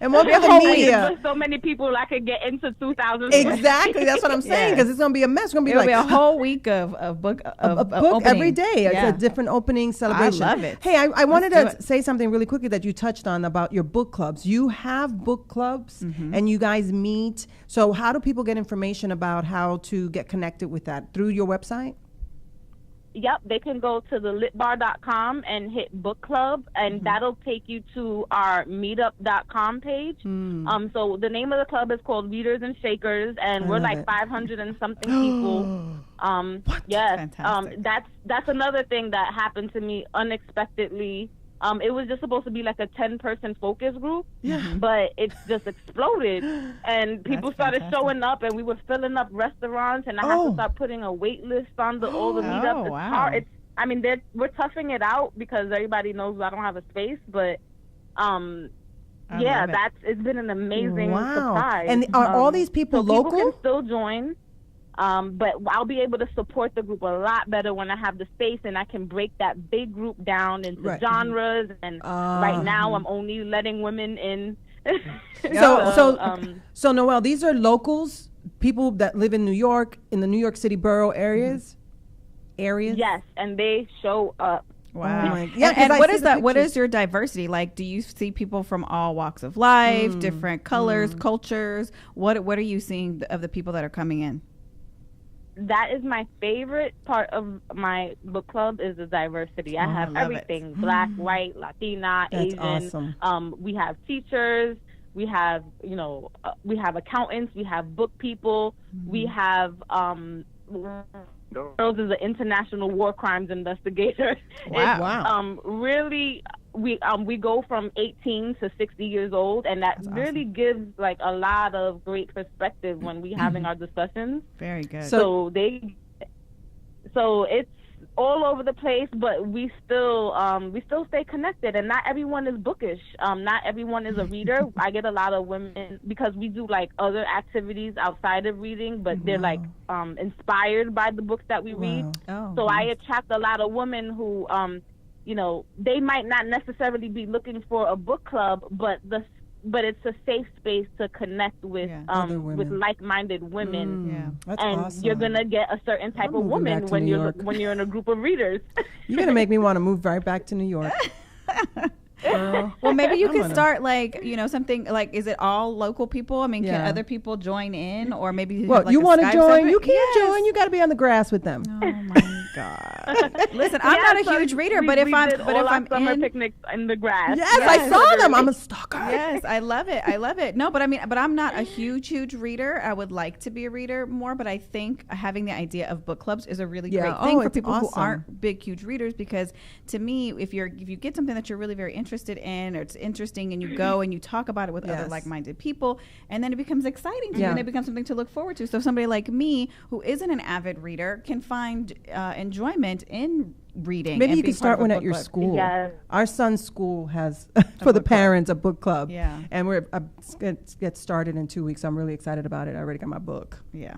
And what There's about the just media? so many people I could get into 2000. Exactly, that's what I'm saying. Yeah. Because it's gonna be a mess. It's gonna be It'll like be a whole week of book a book opening. every day. Yeah. It's a different opening celebration. love it. Hey, I wanted Let's do to it. say something really quickly that you touched on about your book clubs. You have book clubs Mm-hmm. and you guys meet. So how do people get information about how to get connected with that? Through your website? Yep, they can go to the litbar.com and hit book club, and Mm-hmm. that'll take you to our meetup.com page. Hmm. So the name of the club is called Readers and Shakers, and I we're love like it. 500 and something people. Yes, Fantastic. that's another thing that happened to me unexpectedly. It was just supposed to be like a 10-person focus group, but it just exploded, and people That's started fantastic. showing up, and we were filling up restaurants, and I had Oh. to start putting a wait list on all the meetups. Oh, It's wow. hard. We're toughing it out because everybody knows I don't have a space, but I yeah, love it. it's been an amazing Wow. surprise. And are all these people so local? People can still join. But I'll be able to support the group a lot better when I have the space, and I can break that big group down into Right. genres. And right now, I'm only letting women in. So Noelle, these are locals, people that live in New York, in the New York City borough areas? Areas? Yes, and they show up. Wow. Oh my- yeah, 'cause and I what see is the that? What pictures. is your diversity? Like, do you see people from all walks of life, different colors, cultures? What are you seeing of the people that are coming in? That is my favorite part of my book club is the diversity. I have love it. everything: Black, white, Latina, That's Asian. awesome. We have teachers. We have, we have accountants. We have book people. We have Girls is an international war crimes investigator. Wow. Wow. Really, we go from 18 to 60 years old, and that really gives like a lot of great perspective when we having our discussions. Very good. So- So it's all over the place, but we still stay connected, and not everyone is bookish. Not everyone is a reader. I get a lot of women because we do like other activities outside of reading, but they're like inspired by the books that we read. Oh, So I attract a lot of women who, they might not necessarily be looking for a book club, but it's a safe space to connect with Yeah. Other with women. like-minded women. Yeah. That's And awesome. you're gonna get a certain type I'm of moving back woman to when New you're York. when you're in a group of readers. You're going to make me want to move right back to New York. Girl. Well, maybe you I'm could gonna- start like, something like, is it all local people? I mean, can Yeah. other people join in, or maybe Well, have, like, you a want to Skype join? segment? You can't Yes. join. You got to be on the grass with them. Oh my God. Listen, I'm not a huge reader, but if I'm summer in picnics in the grass. Yes, I saw them. I'm a stalker. Yes, I love it. I love it. No, but I'm not a huge reader. I would like to be a reader more, but I think having the idea of book clubs is a really great thing for people who aren't big, huge readers, because to me, if you get something that you're really very interested in, or it's interesting, and you go and you talk about it with other like-minded people, and then it becomes exciting to you, and it becomes something to look forward to. So somebody like me, who isn't an avid reader, can find enjoyment in reading. Maybe you could start one at your school. Yes. Our son's school has, for the parents, a book club. Yeah. And we're get started in 2 weeks. I'm really excited about it. I already got my book. Yeah.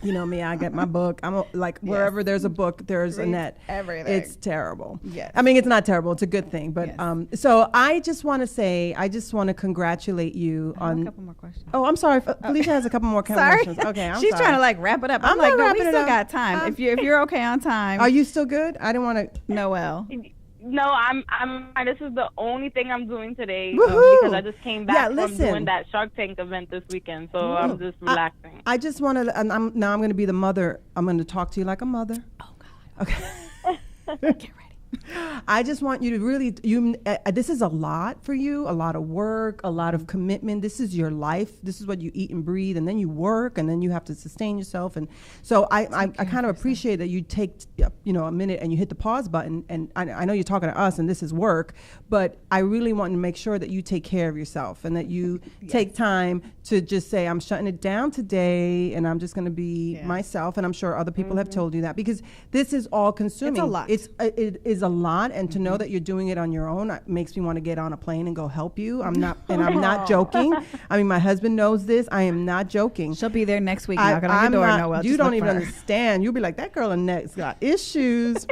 You know me, I get my book. I'm like, wherever there's a book, there's a net. Everything. It's terrible. Yes. I mean, it's not terrible. It's a good thing. But so I just want to congratulate you on. A couple more questions. Oh, I'm sorry. Felicia has a couple more questions. Okay, She's trying to like wrap it up. I'm like, no, we still got time. If you're okay on time. Are you still good? I didn't want to. Noelle. No, I'm. This is the only thing I'm doing today Woohoo! because I just came back from doing that Shark Tank event this weekend, so I'm just relaxing. I just want to. I'm going to be the mother. I'm going to talk to you like a mother. Oh God. Okay. Get ready. I just want you to really, this is a lot for you, a lot of work, a lot of commitment. This is your life. This is what you eat and breathe, and then you work, and then you have to sustain yourself. And so I kind of appreciate that you take, a minute and you hit the pause button. And I know you're talking to us, and this is work, but I really want to make sure that you take care of yourself and that you take time to just say, I'm shutting it down today, and I'm just going to be myself. And I'm sure other people have told you that, because this is all consuming. It's a lot. It is a lot, and to know that you're doing it on your own makes me want to get on a plane and go help you. I'm not joking. I mean, my husband knows this. I am not joking. She'll be there next week knocking on your door, Noelle. You don't even understand. You'll be like, that girl in next got issues.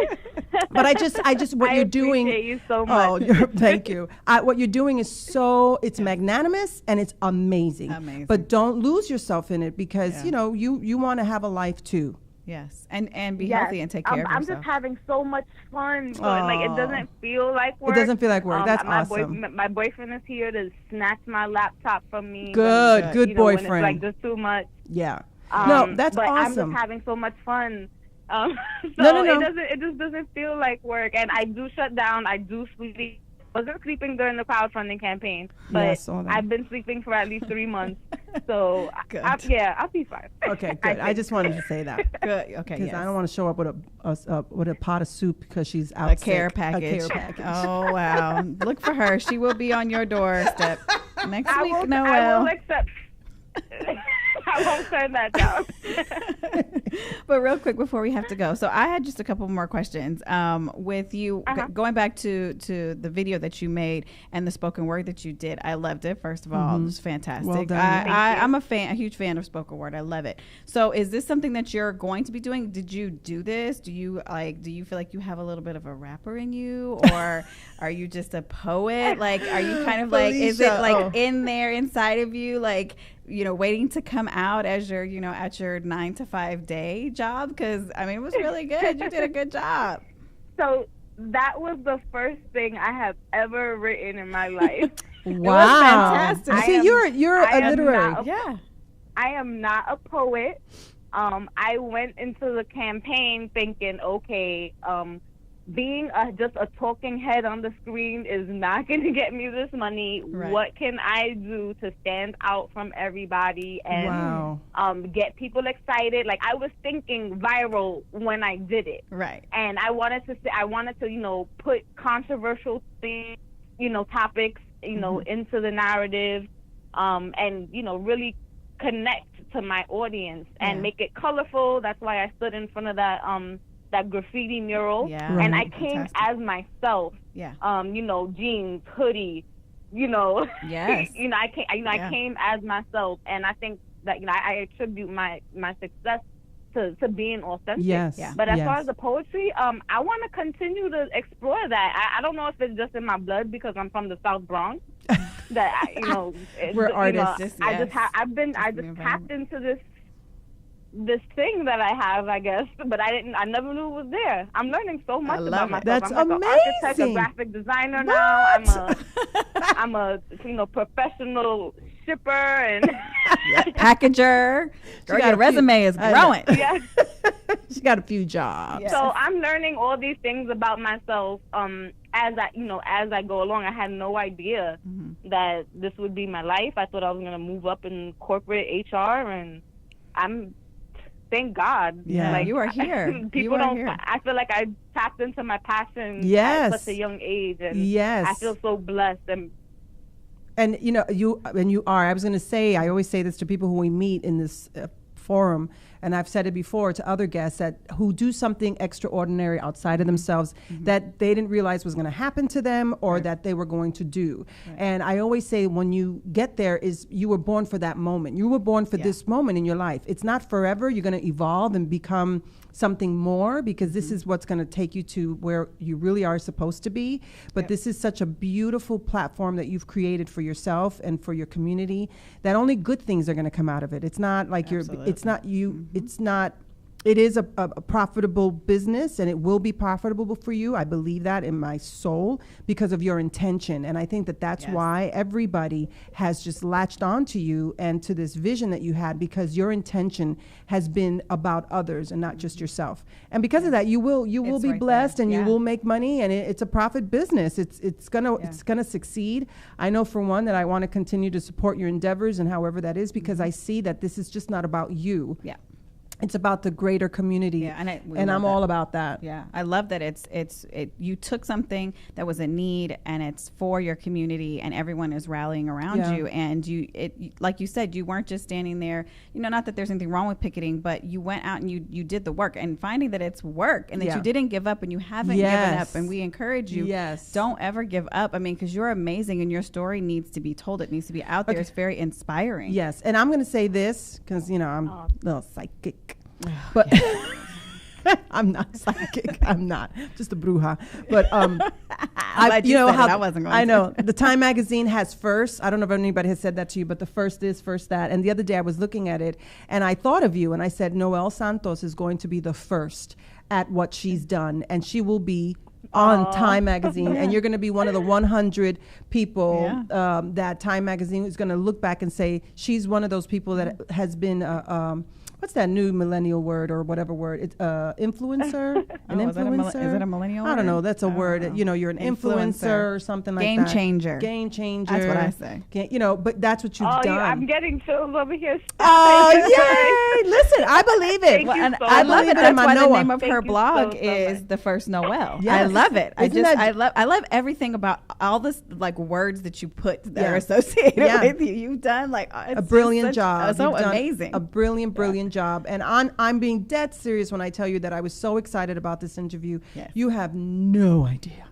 But I just what you're doing. I appreciate you so much. Oh, thank you. What you're doing is it's magnanimous and it's amazing. But don't lose yourself in it, because you want to have a life too. Yes, and be healthy and take care of yourself. I'm just having so much fun. So it doesn't feel like work. It doesn't feel like work. That's awesome. My boyfriend is here to snatch my laptop from me. Good boyfriend. When it's like just too much. Yeah. No, that's but awesome. I'm just having so much fun. No. It just doesn't feel like work. And I do shut down. I do sleep. I wasn't sleeping during the crowdfunding campaign, but I've been sleeping for at least 3 months. So I'll be fine. Okay, good. I just wanted to say that. Good. Okay. Because I don't want to show up with a pot of soup because she's out a care package. Oh wow! Look for her. She will be on your doorstep next week. Noelle. I will accept. I won't turn that down. But real quick before we have to go, so I had just a couple more questions. With you going back to the video that you made and the spoken word that you did, I loved it. First of all, it was fantastic. Well done. I'm a huge fan of spoken word. I love it. So is this something that you're going to be doing? Did you do this? Do you feel like you have a little bit of a rapper in you, or are you just a poet? Like, are you kind of like, is it like in there inside of you, like, waiting to come out as your, at your 9 to 5 day job? Because it was really good. You did a good job. So that was the first thing I have ever written in my life. Wow. It was fantastic. See, you're a literary. I am not a poet. I went into the campaign thinking, okay, being just a talking head on the screen is not going to get me this money. Right. What can I do to stand out from everybody and get people excited? Like, I was thinking viral when I did it. Right. And I wanted to put controversial things, topics, into the narrative, and, really connect to my audience and make it colorful. That's why I stood in front of that graffiti mural, and I came as myself. Jeans, hoodie, Yes. I came as myself, and I think that I attribute my success to being authentic. Yes. But as far as the poetry, I want to continue to explore that. I don't know if it's just in my blood because I'm from the South Bronx. That we're artists. I just tapped into this thing that I have, I guess, but I never knew it was there. I'm learning so much about myself. That's I'm like amazing. an architect, a graphic designer now. I'm a professional shipper and packager. Girl, your resume is growing. Yeah. She got a few jobs. Yes. So I'm learning all these things about myself as I go along. I had no idea that this would be my life. I thought I was going to move up in corporate HR, and thank God. Yeah, like, you are here. People you are don't. here. I feel like I tapped into my passion Yes. at such a young age, and Yes. I feel so blessed. And you know, you are. I was going to say, I always say this to people who we meet in this forum, and I've said it before to other guests that who do something extraordinary outside of themselves that they didn't realize was going to happen to them or that they were going to do. And I always say, when you get there, is you were born for that moment. You were born for this moment in your life. It's not forever. You're going to evolve and become something more, because this is what's going to take you to where you really are supposed to be. But this is such a beautiful platform that you've created for yourself and for your community, that only good things are going to come out of it. It's not like it's not you, it's not, it is a profitable business, and it will be profitable for you. I believe that in my soul, because of your intention. And I think that that's why everybody has just latched on to you and to this vision that you had, because your intention has been about others and not just yourself. And because of that, you will be right blessed there. and you will make money, and it's a profit business. It's gonna succeed. I know, for one, that I want to continue to support your endeavors, and however that is, because I see that this is just not about you. Yeah. It's about the greater community. Yeah, and I'm all about that. Yeah, I love that you took something that was a need, and it's for your community, and everyone is rallying around you. And like you said, you weren't just standing there. You know, not that there's anything wrong with picketing, but you went out and you did the work, and finding that it's work, and that you didn't give up, and you haven't given up. And we encourage you. Yes. Don't ever give up. I mean, because you're amazing, and your story needs to be told. It needs to be out there. It's very inspiring. Yes, and I'm going to say this because I'm a little psychic. But I'm not psychic. I'm not just a bruja. But I wasn't going I know the Time magazine has first. I don't know if anybody has said that to you, but the first this, first that. And the other day I was looking at it, and I thought of you, and I said, Noel Santos is going to be the first at what she's done, and she will be on Time magazine, and you're going to be one of the 100 people that Time magazine is going to look back and say she's one of those people that has been what's that new millennial word or whatever word? It's influencer. An influencer. Is it a millennial? I don't know. word? That's a word. You're an influencer or something like that. Game changer. Game changer. That's what I say. But that's what you've done. I'm getting chills over here. Oh, yay! Listen, I believe it. I love it. That's why the name of her Thank you blog so is much. The First Noel. Yes. I love it. I love everything about all this, like, words that you put that are associated with you. You've done like a brilliant job. So You've done amazing. A brilliant job. And I'm being dead serious when I tell you that I was so excited about this interview. Yes. You have no idea.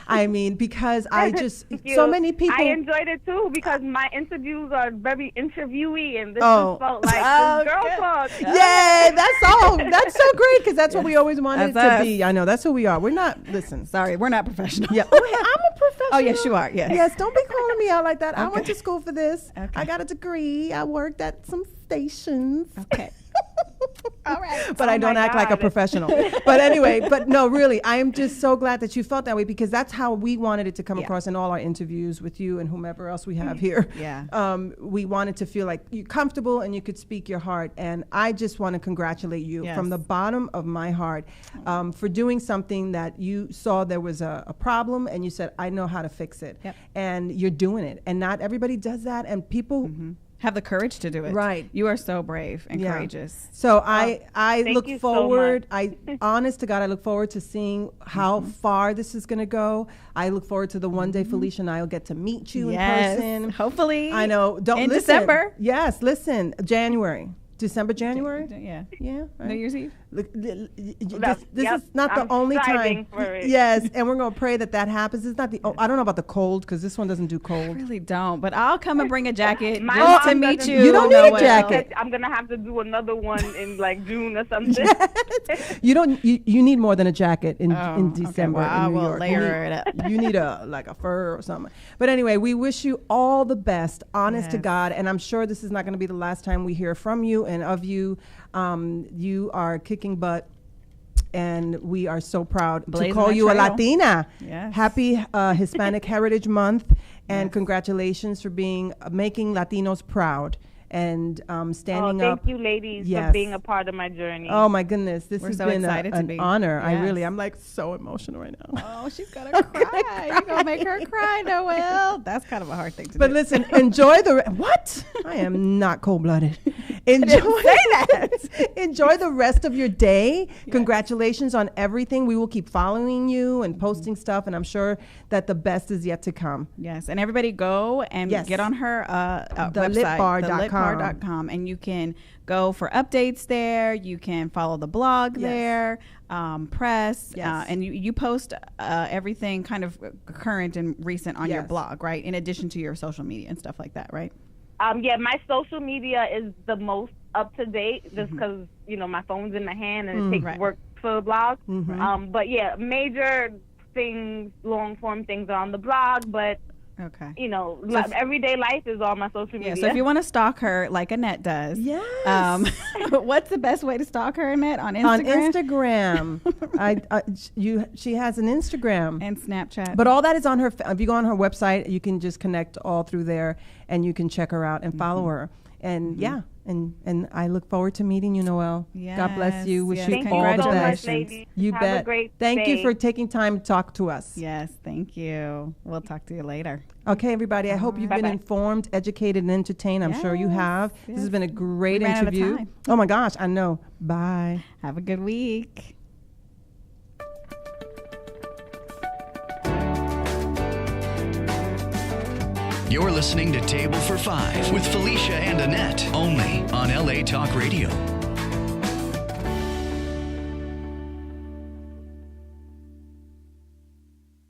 I mean, because I just, so many people. I enjoyed it too, because my interviews are very interviewee, and this just felt like this girl talk. Yay, that's all. That's so great, because that's what we always wanted it to be. I know, that's who we are. We're not, listen. Sorry, we're not professional. Yeah. Oh, hey, I'm a professional. Oh, yes, you are. Yes. Yes, don't be calling me out like that. I went Okay. to school for this. Okay. I got a degree. I worked at some stations. Okay. All right. But I don't act like a professional. But anyway, but no, really, I am just so glad that you felt that way, because that's how we wanted it to come across in all our interviews with you and whomever else we have here. Yeah. We wanted to feel like you're comfortable and you could speak your heart. And I just want to congratulate you from the bottom of my heart for doing something that you saw there was a problem, and you said, I know how to fix it. Yep. And you're doing it. And not everybody does that. And people have the courage to do it. Right. You are so brave and courageous. So I look you so forward. much. Honest to God, I look forward to seeing how far this is going to go. I look forward to the one day Felicia and I will get to meet you in person. Hopefully. I know. In December. Yes, listen. January. Yeah. Yeah. Right. New Year's Eve. Look, this Yep, is not I'm the only striving time. for it. Yes, and we're going to pray that happens. It's not the. I don't know about the cold, because this one doesn't do I cold. really don't, but I'll come and bring a jacket My just to mom meet doesn't you. You don't need a Noel. jacket. I'm gonna have to do another one in like June or something. You don't. You need more than a jacket in Okay, December well, I in New will York. layer it up. You need like a fur or something. But anyway, we wish you all the best, honest to Yes. God, and I'm sure this is not going to be the last time we hear from you and of you. You are kicking butt, and we are so proud Blazing to call the you a trail. Latina. Yes. Happy Hispanic Heritage Month, and congratulations for making Latinos proud. and standing thank up. you, ladies, Yes. for being a part of my journey. Oh my goodness, this We're has so been excited to an be. honor. Yes. I'm like so emotional right now. Oh, she's gonna cry. You're gonna make her cry, Noelle. That's kind of a hard thing to But do. listen, enjoy the what? I am not cold-blooded. Enjoy that. Enjoy the rest of your day. Congratulations on everything. We will keep following you and posting stuff, and I'm sure that the best is yet to come. Yes, and everybody go and Yes. get on her website, thelitbar.com. and you can go for updates there. You can follow the blog Yes. there, press, Yes. and you post everything kind of current and recent on your Yes. blog, right? In addition to your social media and stuff like that, right? Yeah, my social media is the most up to date, just because my phone's in my hand and it takes Right. work for the blog. But yeah, major things, long form things are on the blog, but Okay. everyday life is on my social media. Yeah, so if you want to stalk her like Annette does, Yes. what's the best way to stalk her, Annette? On Instagram? On Instagram. She has an Instagram. And Snapchat. But all that is on her. If you go on her website, you can just connect all through there, and you can check her out and follow her. And yeah, and I look forward to meeting you, Noelle. God bless you. Wish Yes. you Thank all you the so much, best. ladies. You Have a bet. great Thank you day. for taking time to talk to us. Yes, thank you. We'll talk to you later. Okay, everybody. I hope you've been Bye-bye. informed, educated, and entertained. I'm sure you Yes, have. This has yes. been a great We ran out of interview. time. Oh my gosh, I know. Bye. Have a good week. You're listening to Table for Five with Felicia and Annette, only on LA Talk Radio.